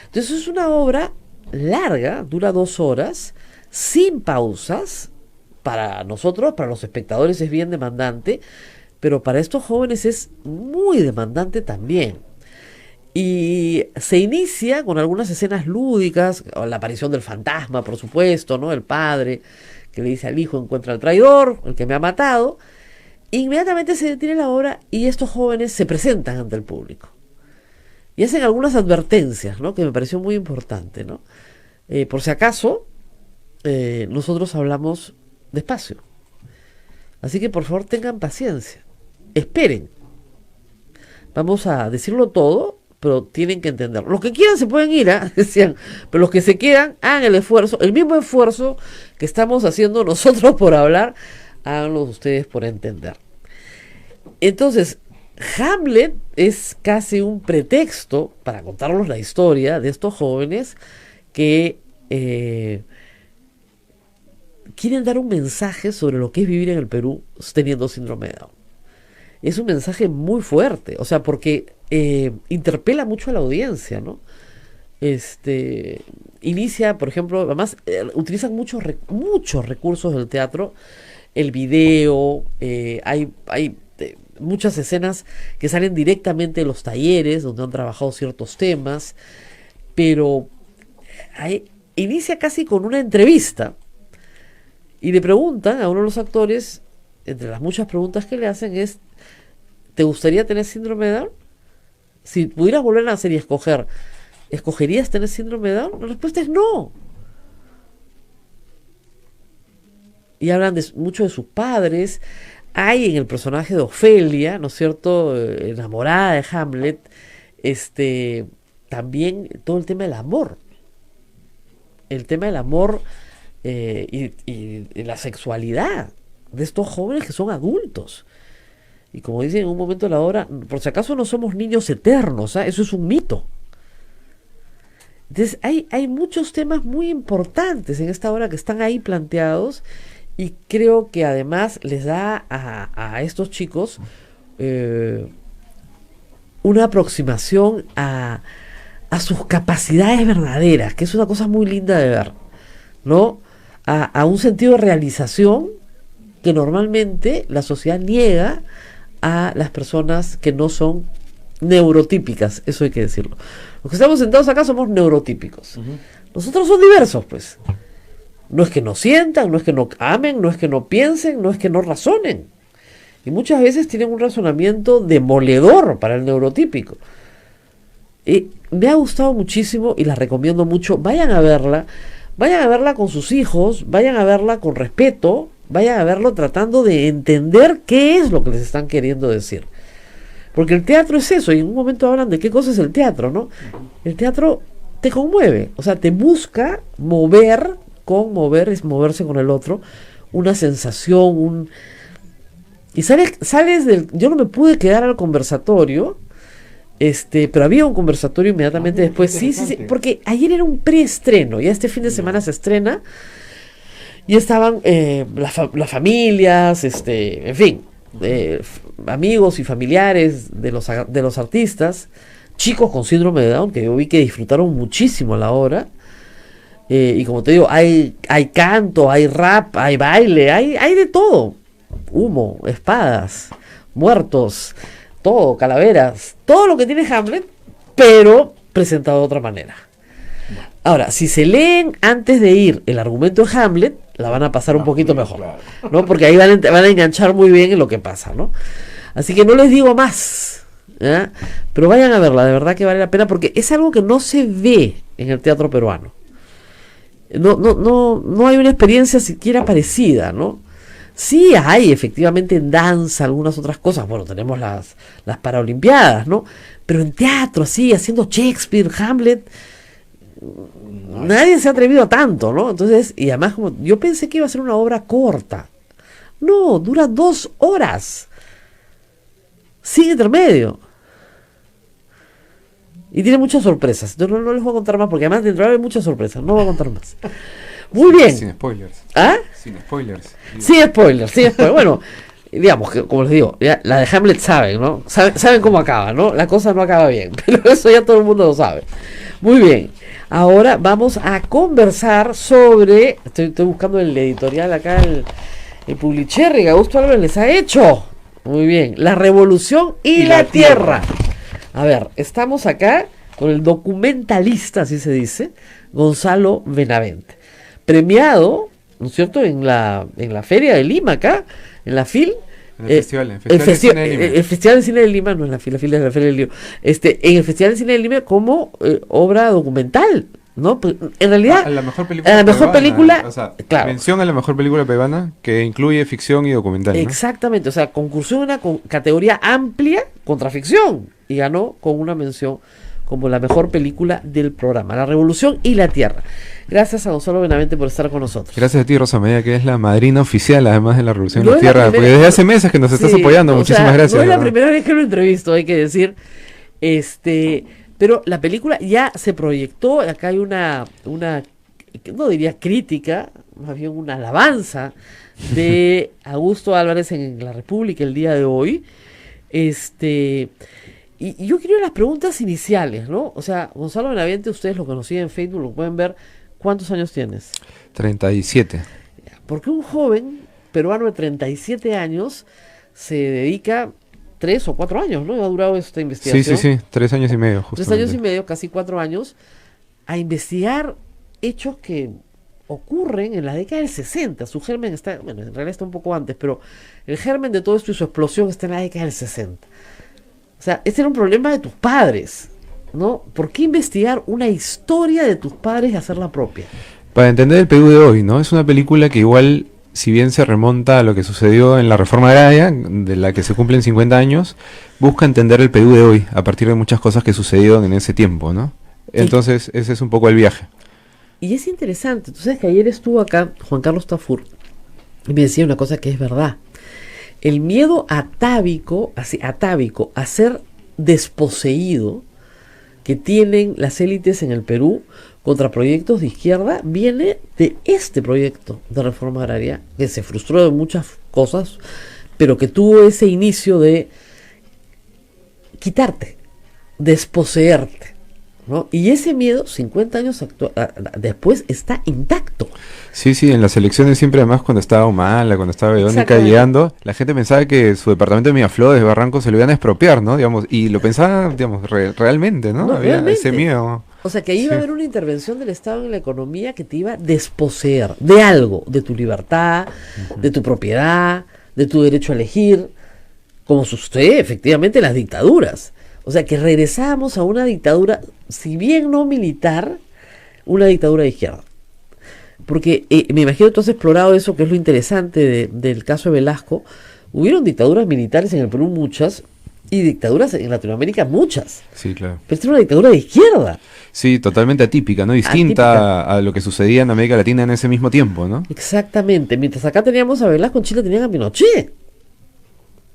Entonces es una obra larga, dura 2 horas, sin pausas. Para nosotros, para los espectadores es bien demandante, pero para estos jóvenes es muy demandante también. Y se inicia con algunas escenas lúdicas, la aparición del fantasma, por supuesto, ¿no? El padre que le dice al hijo, encuentra al traidor, el que me ha matado. Inmediatamente se detiene la obra y estos jóvenes se presentan ante el público. Y hacen algunas advertencias, ¿no? Que me pareció muy importante, ¿no? Por si acaso, nosotros hablamos despacio. Así que por favor tengan paciencia. Esperen. Vamos a decirlo todo, pero tienen que entenderlo. Los que quieran se pueden ir, decían, pero los que se quedan, hagan el esfuerzo, el mismo esfuerzo que estamos haciendo nosotros por hablar, háganlo ustedes por entender. Entonces, Hamlet es casi un pretexto para contarnos la historia de estos jóvenes que quieren dar un mensaje sobre lo que es vivir en el Perú teniendo síndrome de Down. Es un mensaje muy fuerte, o sea, porque interpela mucho a la audiencia, ¿no? Inicia, por ejemplo, además utilizan muchos recursos del teatro, el video, hay muchas escenas que salen directamente de los talleres donde han trabajado ciertos temas, pero inicia casi con una entrevista y le preguntan a uno de los actores, entre las muchas preguntas que le hacen es: ¿te gustaría tener síndrome de Down? Si pudieras volver a nacer y escoger, ¿escogerías tener síndrome de Down? La respuesta es no. Y hablan mucho de sus padres. Hay en el personaje de Ofelia, ¿no es cierto?, enamorada de Hamlet, también todo el tema del amor. El tema del amor y la sexualidad de estos jóvenes que son adultos. Y como dicen en un momento de la obra, por si acaso no somos niños eternos, eso es un mito. Entonces hay muchos temas muy importantes en esta obra que están ahí planteados, y creo que además les da a estos chicos una aproximación a sus capacidades verdaderas, que es una cosa muy linda de ver, ¿no? A un sentido de realización que normalmente la sociedad niega a las personas que no son neurotípicas, eso hay que decirlo. Los que estamos sentados acá somos neurotípicos. Nosotros somos diversos, pues. No es que no sientan, no es que no amen, no es que no piensen, no es que no razonen. Y muchas veces tienen un razonamiento demoledor para el neurotípico. Me ha gustado muchísimo y la recomiendo mucho. Vayan a verla con sus hijos, vayan a verla con respeto, vayan a verlo tratando de entender qué es lo que les están queriendo decir. Porque el teatro es eso, y en un momento hablan de qué cosa es el teatro, ¿no? El teatro te conmueve, o sea, te busca mover. Conmover es moverse con el otro, una sensación, y sales del... Yo no me pude quedar al conversatorio, pero había un conversatorio inmediatamente después. Sí, porque ayer era un preestreno, ya este fin de semana se estrena, y estaban las familias, en fin, amigos y familiares de los artistas, chicos con síndrome de Down, que yo vi que disfrutaron muchísimo la obra. Y como te digo, hay canto, hay rap, hay baile, hay de todo. Humo, espadas, muertos, todo, calaveras, todo lo que tiene Hamlet, pero presentado de otra manera. Ahora, si se leen antes de ir el argumento de Hamlet, la van a pasar un poquito mejor, ¿no? Porque ahí van a enganchar muy bien en lo que pasa, ¿no? Así que no les digo más, ¿ya? Pero vayan a verla, de verdad que vale la pena, porque es algo que no se ve en el teatro peruano. No hay una experiencia siquiera parecida, ¿no? Sí hay efectivamente en danza algunas otras cosas. Bueno, tenemos las Paralimpiadas, ¿no? Pero en teatro, así, haciendo Shakespeare, Hamlet, nadie se ha atrevido a tanto, ¿no? Entonces, y además, como yo pensé que iba a ser una obra corta. No, dura 2 horas. Sin intermedio. Y tiene muchas sorpresas. Yo no les voy a contar más, porque además dentro hay muchas sorpresas. No voy a contar más. Muy bien.
Sin spoilers.
¿Ah?
Sin spoilers.
Sin spoilers. Bueno, digamos que, como les digo, ya, la de Hamlet saben, ¿no? Saben cómo acaba, ¿no? La cosa no acaba bien, pero eso ya todo el mundo lo sabe. Muy bien. Ahora vamos a conversar sobre... Estoy buscando el editorial acá, el Publicherri que Augusto Álvarez les ha hecho. Muy bien. La Revolución y la Tierra. A ver, estamos acá con el documentalista, así se dice, Gonzalo Benavente. Premiado, ¿no es cierto?, en la Feria de Lima, acá, en la FIL.
En el Festival de Cine de Lima.
El Festival de Cine de Lima, no en la FIL de la Feria de Lima. En el Festival de Cine de Lima como obra documental, ¿no? Pues, en realidad,
a la mejor película, o sea,
claro.
Mención a la mejor película peruana que incluye ficción y documental, ¿no?
Exactamente, o sea, concursó en una categoría amplia contra ficción y ganó con una mención como la mejor película del programa, La Revolución y la Tierra. Gracias a Gonzalo Benavente por estar con nosotros.
Gracias a ti, Rosa María, que es la madrina oficial, además de La Revolución y
No
la
es la
Tierra,
primera-
porque desde hace meses que nos estás
Sí,
apoyando.
o
Muchísimas
sea,
gracias.
No es la
¿verdad?
primera vez que lo entrevisto, hay que decir. Pero la película ya se proyectó, acá hay una no diría crítica, más bien una alabanza de Augusto Álvarez en La República el día de hoy. Y yo quiero las preguntas iniciales, ¿no? O sea, Gonzalo Benavente, ustedes lo conocían en Facebook, lo pueden ver. ¿Cuántos años tienes?
37.
Porque un joven peruano de 37 años se dedica 3 o 4 años, ¿no? Ha durado esta
Sí,
investigación.
sí, sí, 3 años y medio,
3
justamente.
años y medio, casi 4 años, a investigar hechos que ocurren en la década del 60. Su germen está, bueno, en realidad está un poco antes, pero el germen de todo esto y su explosión está en la década del 60. O sea, este era un problema de tus padres, ¿no? ¿Por qué investigar una historia de tus padres y hacerla propia?
Para entender el Perú de hoy, ¿no? Es una película que igual, si bien se remonta a lo que sucedió en la reforma agraria, de la que se cumplen 50 años, busca entender el Perú de hoy, a partir de muchas cosas que sucedieron en ese tiempo, ¿no? Entonces, ese es un poco el viaje.
Y es interesante, tú sabes que ayer estuvo acá Juan Carlos Tafur y me decía una cosa que es verdad. El miedo atávico a ser desposeído que tienen las élites en el Perú contra proyectos de izquierda viene de este proyecto de reforma agraria, que se frustró de muchas cosas, pero que tuvo ese inicio de quitarte, desposeerte, ¿no? Y ese miedo, 50 años después, está intacto.
Sí, sí, en las elecciones siempre, además, cuando estaba Humala, cuando estaba Verónica
Exactamente.
llegando, la gente pensaba que su departamento de Miraflores, de Barranco, se lo iban a expropiar, ¿no? Digamos, y lo pensaba, digamos, realmente, ¿no?
No,
Había
realmente.
ese miedo.
O sea, que ahí iba a
Sí.
haber una intervención del Estado en la economía que te iba a desposeer de algo, de tu libertad, de tu propiedad, de tu derecho a elegir, como sucede efectivamente en las dictaduras. O sea, que regresamos a una dictadura, si bien no militar, una dictadura de izquierda. Porque me imagino que tú has explorado eso, que es lo interesante del caso de Velasco. Hubieron dictaduras militares en el Perú, muchas, y dictaduras en Latinoamérica, muchas.
Sí, claro.
Pero esta era una dictadura de izquierda.
Sí, totalmente atípica, ¿no? Distinta a lo que sucedía en América Latina en ese mismo tiempo, ¿no?
Exactamente. Mientras acá teníamos a Velasco, en Chile tenían a Pinochet.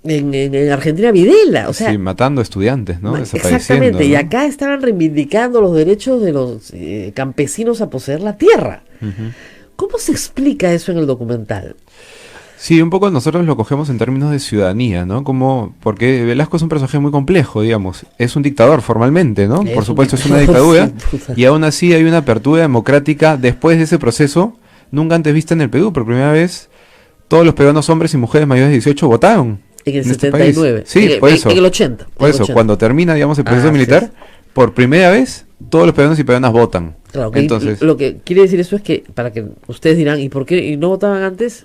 En Argentina, Videla. O sea,
Sí, matando estudiantes, ¿no? Desapareciendo,
exactamente. Y
¿no?
acá estaban reivindicando los derechos de los campesinos a poseer la tierra.
Ujú.
¿Cómo se explica eso en el documental?
Sí, un poco nosotros lo cogemos en términos de ciudadanía, ¿no? Como, porque Velasco es un personaje muy complejo, digamos. Es un dictador formalmente, ¿no?
Es
Por
un
supuesto es una
dictador,
dictadura.
sin duda.
Y aún así hay una apertura democrática después de ese proceso, nunca antes vista en el Perú. Por primera vez, todos los peruanos, hombres y mujeres mayores de 18, votaron.
En el
este país.
79.
Sí, por eso.
En el 80.
Por
en el
eso,
80.
cuando termina, digamos, el proceso
Ah,
militar,
sí.
por primera vez, todos los peruanos y peruanas votan.
Claro, que
Entonces,
lo que quiere decir eso es que, para que ustedes dirán, ¿y por qué y no votaban antes?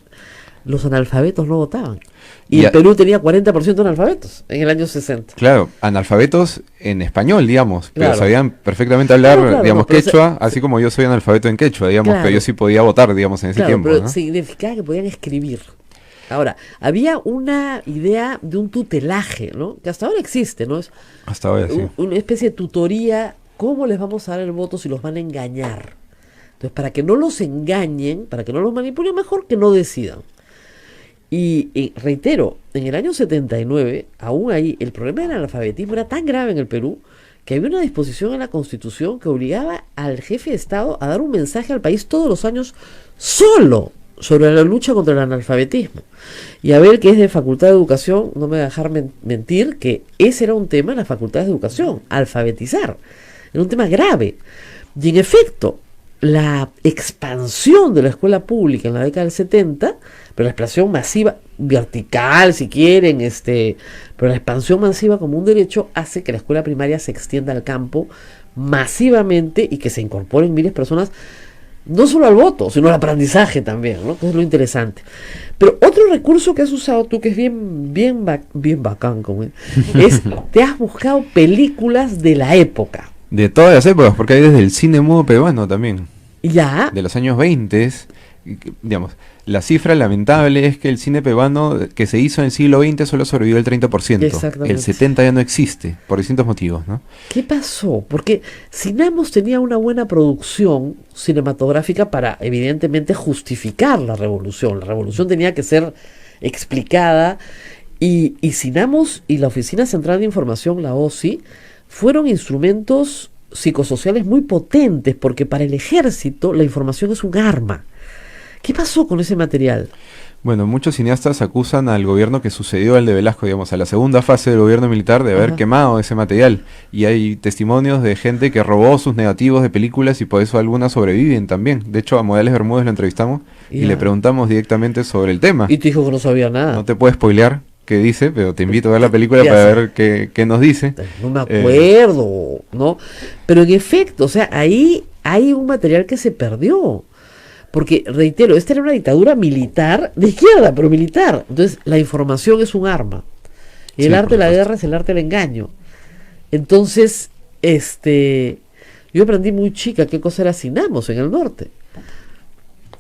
Los analfabetos no votaban. Y
Ya.
el Perú tenía 40% de analfabetos en el año 60.
claro, analfabetos en español, digamos, pero
Claro.
sabían perfectamente hablar,
Claro,
digamos,
no, pero
quechua, así como yo soy analfabeto en quechua, digamos,
Claro.
pero yo sí podía votar, digamos, en ese
Claro,
tiempo,
pero
¿no?
significaba que podían escribir. Ahora, había una idea de un tutelaje, ¿no? Que hasta ahora existe, ¿no? Es
Hasta ahora sí.
una especie de tutoría, ¿cómo les vamos a dar el voto si los van a engañar? Entonces, para que no los engañen, para que no los manipulen, mejor que no decidan. Y reitero, en el año 79, aún ahí, el problema del analfabetismo era tan grave en el Perú que había una disposición en la Constitución que obligaba al jefe de Estado a dar un mensaje al país todos los años solo sobre la lucha contra el analfabetismo. Y a ver, que es de Facultad de Educación, no me voy a dejar mentir, que ese era un tema en las facultades de educación, alfabetizar. Era un tema grave. Y en efecto, la expansión de la escuela pública en la década del 70, pero la expansión masiva, vertical si quieren, pero la expansión masiva como un derecho hace que la escuela primaria se extienda al campo masivamente y que se incorporen miles de personas, no solo al voto, sino al aprendizaje también, ¿no? Que es lo interesante. Pero otro recurso que has usado tú, que es bien bacán, es te has buscado películas de la época.
De todas las épocas, porque hay desde el cine mudo peruano también,
Ya,
de los años 20, digamos, la cifra lamentable es que el cine peruano que se hizo en el siglo XX solo sobrevivió el 30%,
Exactamente.
el 70% ya no existe, por distintos motivos, ¿no?
¿qué pasó? Porque Cinamos tenía una buena producción cinematográfica para, evidentemente, justificar la revolución. La revolución tenía que ser explicada y Cinamos y la Oficina Central de Información, la OSI, fueron instrumentos psicosociales muy potentes porque para el ejército la información es un arma. ¿Qué pasó con ese material?
Bueno, muchos cineastas acusan al gobierno que sucedió al de Velasco, digamos, a la segunda fase del gobierno militar de haber
Ajá.
quemado ese material. Y hay testimonios de gente que robó sus negativos de películas y por eso algunas sobreviven también. De hecho, a Morales Bermúdez lo entrevistamos y
Ya.
le preguntamos directamente sobre el tema.
Y te dijo que no sabía nada.
No te puedo spoilear, qué dice, pero te invito a ver la película
Ya
para
sé.
ver qué nos dice.
No me acuerdo, ¿no? Pero en efecto, o sea, ahí hay un material que se perdió. Porque, reitero, esta era una dictadura militar, de izquierda, pero militar. Entonces, la información es un arma. Y el
Sí,
arte
por
de la
supuesto.
guerra es el arte del engaño. Entonces, yo aprendí muy chica qué cosa era Sinamos en el norte.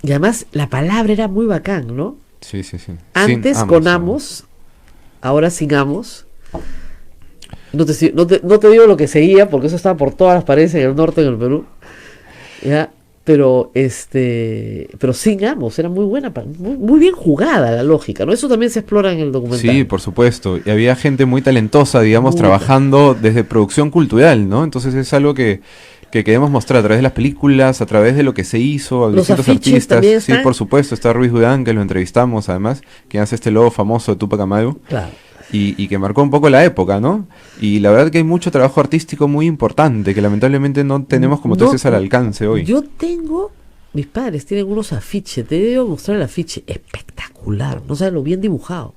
Y además, la palabra era muy bacán, ¿no?
Sí, sí, sí.
Antes
Sin
con amos, ahora sin amos. No te digo lo que seguía, porque eso estaba por todas las paredes en el norte, en el Perú. ¿Ya? Pero sin amos, era muy buena, muy bien jugada la lógica, ¿no? Eso también se explora en el documental.
Sí, por supuesto. Y había gente muy talentosa, digamos,
Muy
trabajando desde producción cultural, ¿no? Entonces es algo que queremos mostrar a través de las películas, a través de lo que se hizo, a
Los
distintos
afiches
artistas.
también
Sí,
están.
por supuesto. Está Ruiz Durán, que lo entrevistamos además, que hace este logo famoso de Tupac Amaru.
Claro.
Y que marcó un poco la época, ¿no? Y la verdad que hay mucho trabajo artístico muy importante que lamentablemente no tenemos, como tú
No,
dices, al alcance hoy.
Mis padres tienen unos afiches, te debo mostrar el afiche, espectacular, no sabes lo bien dibujado.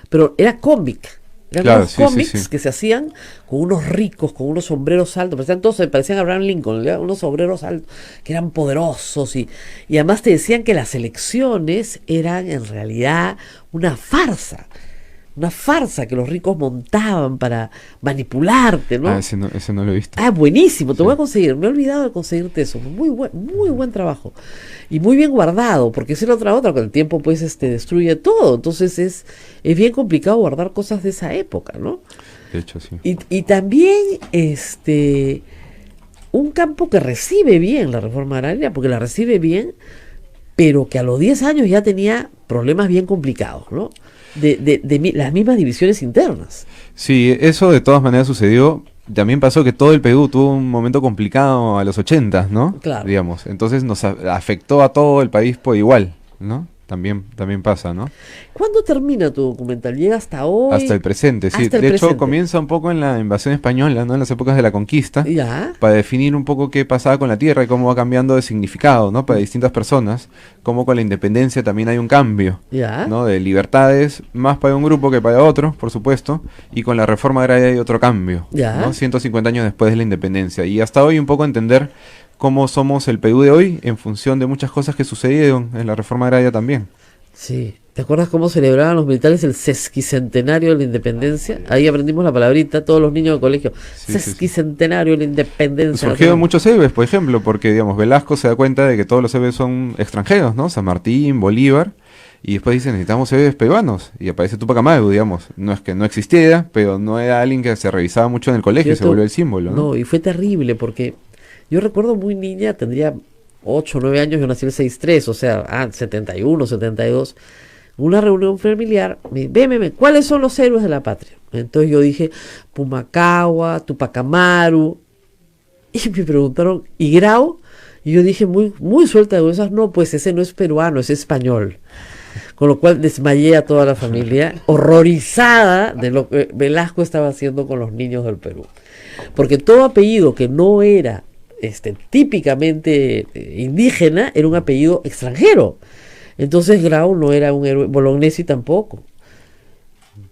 Pero era cómic. Eran
Claro,
unos
sí, sí,
cómics
sí.
que se hacían con unos ricos, con unos sombreros altos, parecían Abraham Lincoln, ¿ya? Unos sombreros altos, que eran poderosos y además te decían que las elecciones eran en realidad una farsa que los ricos montaban para manipularte, ¿no?
Ese no lo he visto.
Ah, buenísimo, te
Sí.
voy a conseguir. Me he olvidado de conseguirte eso. Muy buen trabajo. Y muy bien guardado, porque si la otra, con el tiempo pues destruye todo. Entonces es bien complicado guardar cosas de esa época, ¿no?
De hecho, sí.
Y también un campo que recibe bien la reforma agraria, porque la recibe bien, pero que a los 10 años ya tenía problemas bien complicados, ¿no? Las mismas divisiones internas.
Sí, eso de todas maneras sucedió. También pasó que todo el Perú tuvo un momento complicado a los 80, ¿no?
Claro.
Digamos. Entonces nos afectó a todo el país por igual, ¿no? También pasa, ¿no?
¿Cuándo termina tu documental? ¿Llega hasta hoy?
Hasta el presente, sí.
Hasta el
De hecho,
presente.
comienza un poco en la invasión española, ¿no? En las épocas de la conquista.
Ya.
Para definir un poco qué pasaba con la tierra y cómo va cambiando de significado, ¿no? Para distintas personas. Cómo con la independencia también hay un cambio,
Ya.
¿no? De libertades, más para un grupo que para otro, por supuesto. Y con la reforma agraria hay otro cambio,
Ya.
¿no? 150 años después de la independencia. Y hasta hoy un poco entender cómo somos el Perú de hoy en función de muchas cosas que sucedieron en la reforma agraria también.
Sí. ¿Te acuerdas cómo celebraban los militares el sesquicentenario de la independencia? Ahí aprendimos la palabrita, todos los niños del colegio.
Sí, sí, sí.
Sesquicentenario de la independencia.
Surgieron muchos héroes, por ejemplo, porque, digamos, Velasco se da cuenta de que todos los héroes son extranjeros, ¿no? San Martín, Bolívar, y después dice, necesitamos héroes peruanos, y aparece Tupac Amaru, digamos. No es que no existiera, pero no era alguien que se revisaba mucho en el colegio, se volvió el símbolo, ¿no?
No, y fue terrible porque yo recuerdo muy niña, tendría 8 o 9 años, yo nací en el 63, o sea, 71, 72. Una reunión familiar, ¿cuáles son los héroes de la patria? Entonces yo dije, Pumacahua, Tupac Amaru, y me preguntaron, ¿y Grau? Y yo dije muy suelta de esas, no, pues ese no es peruano, es español. Con lo cual desmayé a toda la familia, horrorizada de lo que Velasco estaba haciendo con los niños del Perú. Porque todo apellido que no era típicamente indígena era un apellido extranjero. Entonces Grau no era un héroe, Bolognesi tampoco.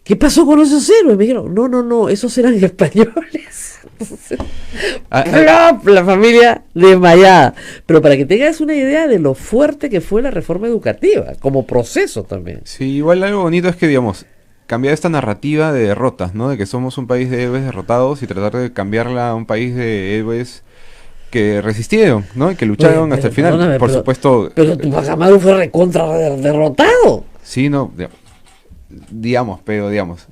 ¿Qué pasó con esos héroes? Me dijeron, no, esos eran españoles. ¡Flop! La familia desmayada. Pero para que tengas una idea de lo fuerte que fue la reforma educativa, como proceso también.
Sí, igual algo bonito es que, digamos, cambiar esta narrativa de derrotas, ¿no? De que somos un país de héroes derrotados y tratar de cambiarla a un país de héroes que resistieron, ¿no? Y que lucharon
Oye,
hasta el
pero
final.
perdóname,
Por
pero-
supuesto.
Pero Tupac Amaru fue recontra derrotado.
Sí, no. Digamos.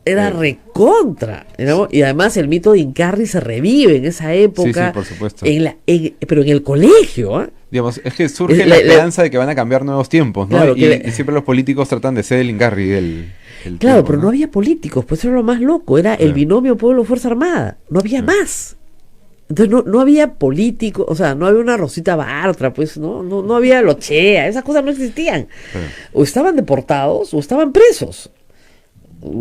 Era recontra. Y además el mito de Incarri se revive en esa época.
Sí, por supuesto.
Pero en el colegio, ¿eh?
Digamos, es que surge
Es
la esperanza de que van a cambiar nuevos tiempos, ¿no?
Claro,
y siempre los políticos tratan de ser el Ingarri del
Claro,
tiempo,
pero no había políticos, pues eso era lo más loco, era el
Claro.
binomio pueblo-fuerza armada, no había
Claro.
más. Entonces no había políticos, o sea, no había una Rosita Bartra, pues no había Lochea, esas cosas no existían.
Claro.
O estaban deportados o estaban presos.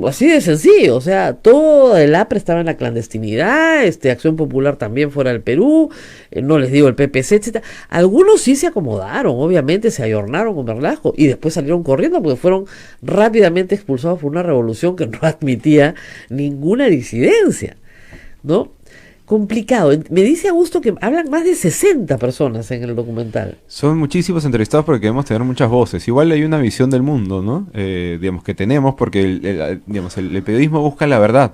así de sencillo, o sea, todo el APRE estaba en la clandestinidad, Acción Popular también fuera del Perú, no les digo el PPC, etcétera. Algunos sí se acomodaron, obviamente se ayornaron con Berlasco y después salieron corriendo porque fueron rápidamente expulsados por una revolución que no admitía ninguna disidencia, ¿no? Complicado. Me dice Augusto que hablan más de 60 personas en el documental.
Son muchísimos entrevistados porque queremos tener muchas voces. Igual hay una visión del mundo, ¿no? Digamos que tenemos porque el periodismo busca la verdad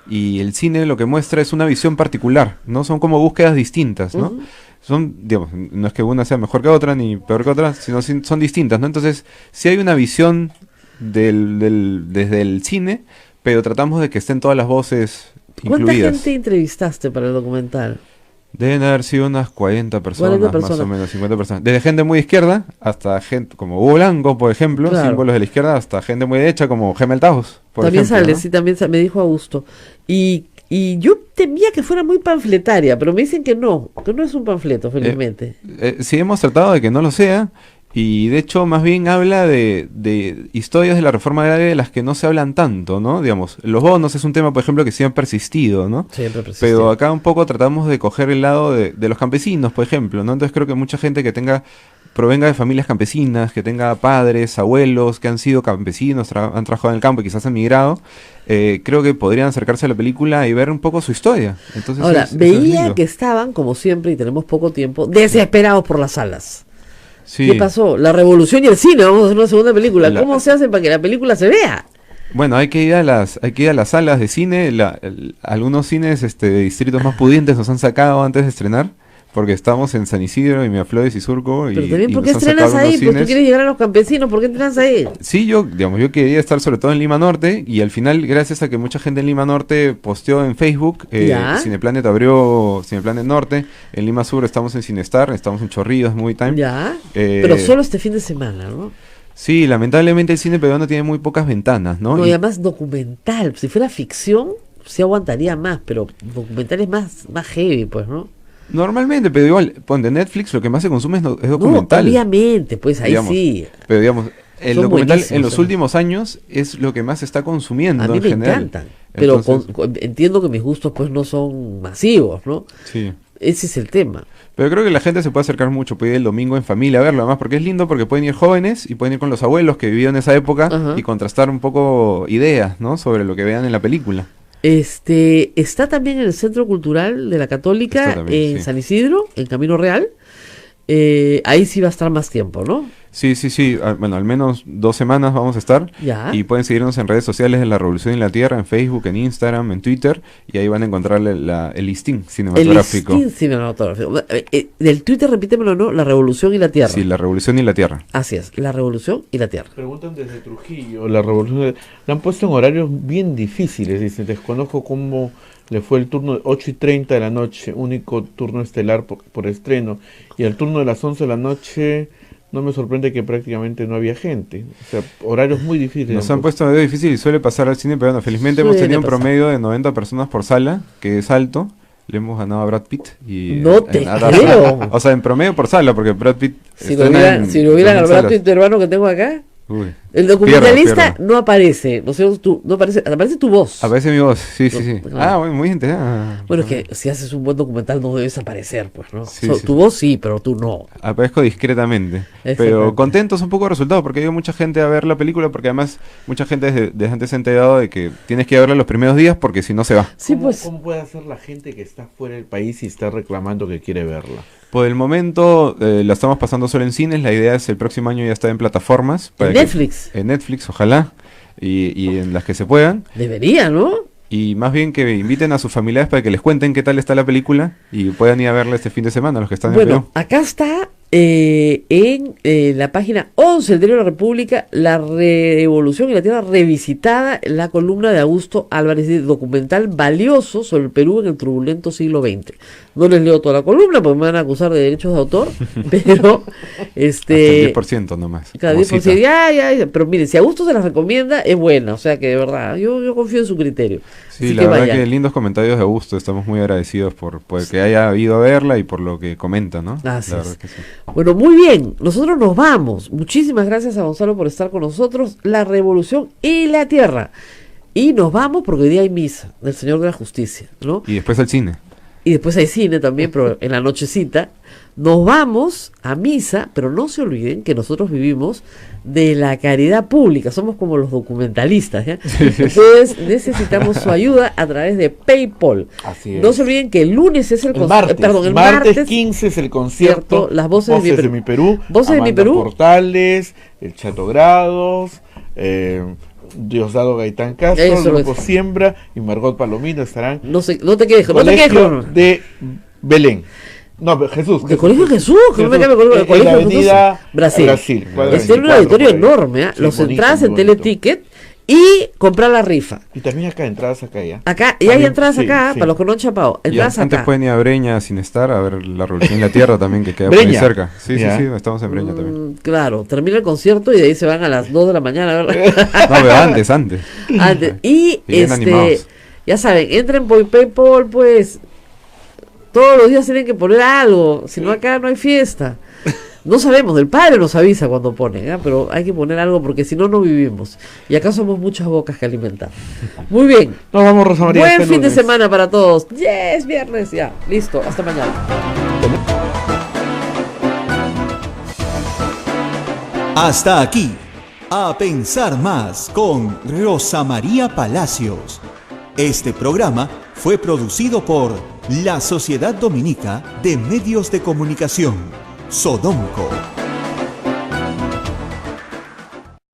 y el cine lo que muestra es una visión particular, ¿no? Son como búsquedas distintas, ¿no? Son, digamos, no es que una sea mejor que otra ni peor que otra, sino son distintas, ¿no? Entonces, sí hay una visión desde el cine, pero tratamos de que estén todas las voces
¿Cuánta
incluidas.
gente entrevistaste para el documental?
Deben haber sido unas 40 personas,
40 personas.
más o menos, 50 personas. Desde gente muy izquierda hasta gente como Hugo Blanco, por ejemplo,
Claro.
símbolos de la izquierda, hasta gente muy derecha como Gemel Taus, por
También
ejemplo.
sale,
¿no?
sí, también me dijo Augusto. Y yo temía que fuera muy panfletaria, pero me dicen que no es un panfleto, felizmente.
Sí, hemos tratado de que no lo sea, y de hecho más bien habla de historias de la reforma agraria de las que no se hablan tanto, ¿no? Digamos, los bonos es un tema, por ejemplo, que sí han persistido, ¿no?
Siempre persiste.
Pero acá un poco tratamos de coger el lado de los campesinos, por ejemplo, ¿no? Entonces creo que mucha gente que provenga de familias campesinas, que tenga padres, abuelos, que han sido campesinos, han trabajado en el campo y quizás han migrado, creo que podrían acercarse a la película y ver un poco su historia. Entonces,
Ahora,
eso es
veía
lindo.
que estaban, como siempre, y tenemos poco tiempo, desesperados por las salas.
Sí.
¿Qué pasó? La revolución y el cine, vamos a hacer una segunda película.
La-
¿Cómo se hace para que la película se vea?
Bueno, hay que ir a las salas de cine. Algunos cines de distritos más pudientes nos han sacado antes de estrenar, porque estamos en San Isidro y Miraflores y Surco.
Pero también, ¿por qué
nos han
estrenas
sacado
ahí?
algunos
Pues tú
cines.
quieres llegar a los campesinos, ¿por qué estrenas ahí?
Sí, yo quería estar sobre todo en Lima Norte y al final, gracias a que mucha gente en Lima Norte posteó en Facebook,
Ya.
Cineplanet abrió Cineplanet Norte, en Lima Sur estamos en Cinestar, estamos en Chorrillos, Movie Time.
Ya,
Eh,
pero solo este fin de semana, ¿no?
Sí, lamentablemente el cine peruano tiene muy pocas ventanas, ¿no?
No, y
Y-
además documental. Si fuera ficción, sí aguantaría más, pero documental es más heavy, pues, ¿no?
Normalmente, pero igual, ponte Netflix, lo que más se consume es
No,
documental.
obviamente, pues ahí
digamos.
sí.
Pero digamos, el
Son
documental
buenísimos,
en los
¿no?
últimos años es lo que más se está consumiendo
A mí
en
me
general.
encantan. Pero
Entonces,
entiendo que mis gustos pues no son masivos, ¿no?
sí.
Ese es el tema.
Pero creo que la gente se puede acercar mucho, puede ir el domingo en familia a verlo, además porque es lindo porque pueden ir jóvenes y pueden ir con los abuelos que vivían en esa época
Ajá.
y contrastar un poco ideas, ¿no? Sobre lo que vean en la película.
Está también en el Centro Cultural de la Católica
Está también,
en
sí.
San Isidro, en Camino Real. Ahí sí va a estar más tiempo, ¿no?
Sí, bueno, al menos 2 semanas vamos a estar.
Ya.
Y pueden seguirnos en redes sociales de La Revolución y la Tierra, en Facebook, en Instagram, en Twitter, y ahí van a encontrar el listing
El
cinematográfico.
listín cinematográfico. Del Twitter, repítemelo, ¿no? La Revolución y la Tierra.
Sí, La Revolución y la Tierra.
Así es, La Revolución y la Tierra.
Preguntan desde Trujillo, la revolución. La han puesto en horarios bien difíciles, dicen. Desconozco cómo le fue el turno de 8:30 de la noche, único turno estelar por estreno. Y el turno de las 11 de la noche, no me sorprende que prácticamente no había gente. O sea, horarios muy difíciles.
Nos han puesto medio difícil y suele pasar al cine peruano. Felizmente hemos
Suele
tenido un
pasar.
promedio de 90 personas por sala, que es alto. Le hemos ganado a Brad Pitt. Y
No te
Adapta-
creo.
O sea, en promedio por sala, porque Brad Pitt
Si lo
estrena en
si lo hubieran
2000
al brazo
salas.
intervano que tengo acá,
Uy.
el documentalista
Pierdo.
no aparece, ¿no es cierto? No aparece tu voz.
Aparece mi voz, sí.
Claro.
Ah, bueno, muy interesante.
Bueno, es que si haces un buen documental no debes aparecer, pues, ¿no?
Sí, sí.
Tu voz sí, pero tú no.
Aparezco discretamente.
Exactamente.
Pero contentos un poco del resultado, porque ha ido mucha gente a ver la película, porque además mucha gente desde antes se ha enterado de que tienes que ir a verla los primeros días, porque si no se va.
Sí,
¿Cómo,
pues.
¿Cómo puede hacer la gente que está fuera del país y está reclamando que quiere verla?
Por el momento la estamos pasando solo en cines, la idea es el próximo año ya estar en plataformas.
En
que-
Netflix.
En Netflix, ojalá, y en las que se puedan.
Debería, ¿no?
Y más bien que inviten a sus familiares para que les cuenten qué tal está la película y puedan ir a verla este fin de semana, los que están en
Bueno,
Perú.
acá está en la página 11 del Diario de la República, La Revolución y la Tierra revisitada, la columna de Augusto Álvarez, de documental valioso sobre el Perú en el turbulento siglo XX. No les leo toda la columna porque me van a acusar de derechos de autor, pero
Hasta el 10% nomás.
cada
como
10%,
cita.
ya, pero miren, si Augusto se las recomienda, es buena, o sea que de verdad, yo confío en su criterio.
Sí,
Así
la
que
verdad
vayan.
que lindos comentarios de Augusto, estamos muy agradecidos por que haya ido a verla y por lo que comenta, ¿no?
Así
La
es.
verdad que sí.
Bueno, muy bien, nosotros nos vamos. Muchísimas gracias a Gonzalo por estar con nosotros. La Revolución y la Tierra. Y nos vamos porque hoy día hay misa del Señor de la Justicia, ¿no?
Y después al cine.
Y después hay cine también, pero en la nochecita nos vamos a misa, pero no se olviden que nosotros vivimos de la caridad pública, somos como los documentalistas, ¿ya? Entonces necesitamos su ayuda a través de PayPal.
Así es.
No se olviden que el lunes es el
martes,
perdón, el
martes 15 es el concierto.
cierto, las voces
de mi Perú.
Voces de mi
Amanda
Perú.
Portales, el Chato Grados, Diosdado Gaitán Castro, el
Eso
Grupo
es.
Siembra y Margot Palomino estarán.
No te quejes,
Colegio de Belén. No, Jesús.
¿De Colegio Jesús? Que no me llame
En
Colegio
la
Jesús.
avenida
Brasil.
cuadra
Está en un
24
auditorio
por ahí.
enorme, ¿eh?
Sí,
Los
bonito,
entradas en
muy bonito.
Teleticket y comprar la rifa.
Y también acá, entradas acá ya.
Acá, y hay
También,
entradas
sí,
acá,
sí.
para los que no han chapado.
Y
Entradas
antes
acá.
pueden ir a Breña sin estar a ver la Revolución en la Tierra también, que queda por ahí
Breña.
cerca. Sí,
Ya.
sí, estamos en Breña también.
Claro, termina el concierto y de ahí se van a las 2 de la mañana, ¿verdad?
No, pero antes.
Antes. Y
Bien animados.
ya saben, entren por PayPal, pues todos los días tienen que poner algo, si no acá no hay fiesta. No sabemos, el padre nos avisa cuando pone, ¿eh? Pero hay que poner algo porque si no, no vivimos. Y acá somos muchas bocas que alimentar. Muy bien.
Nos vamos, Rosa María.
Buen
este
fin de
lunes.
semana para todos. Yes, viernes, ya. Listo, hasta mañana.
Hasta aquí, A Pensar Más con Rosa María Palacios. Este programa fue producido por la Sociedad Dominica de Medios de Comunicación, Sodomco.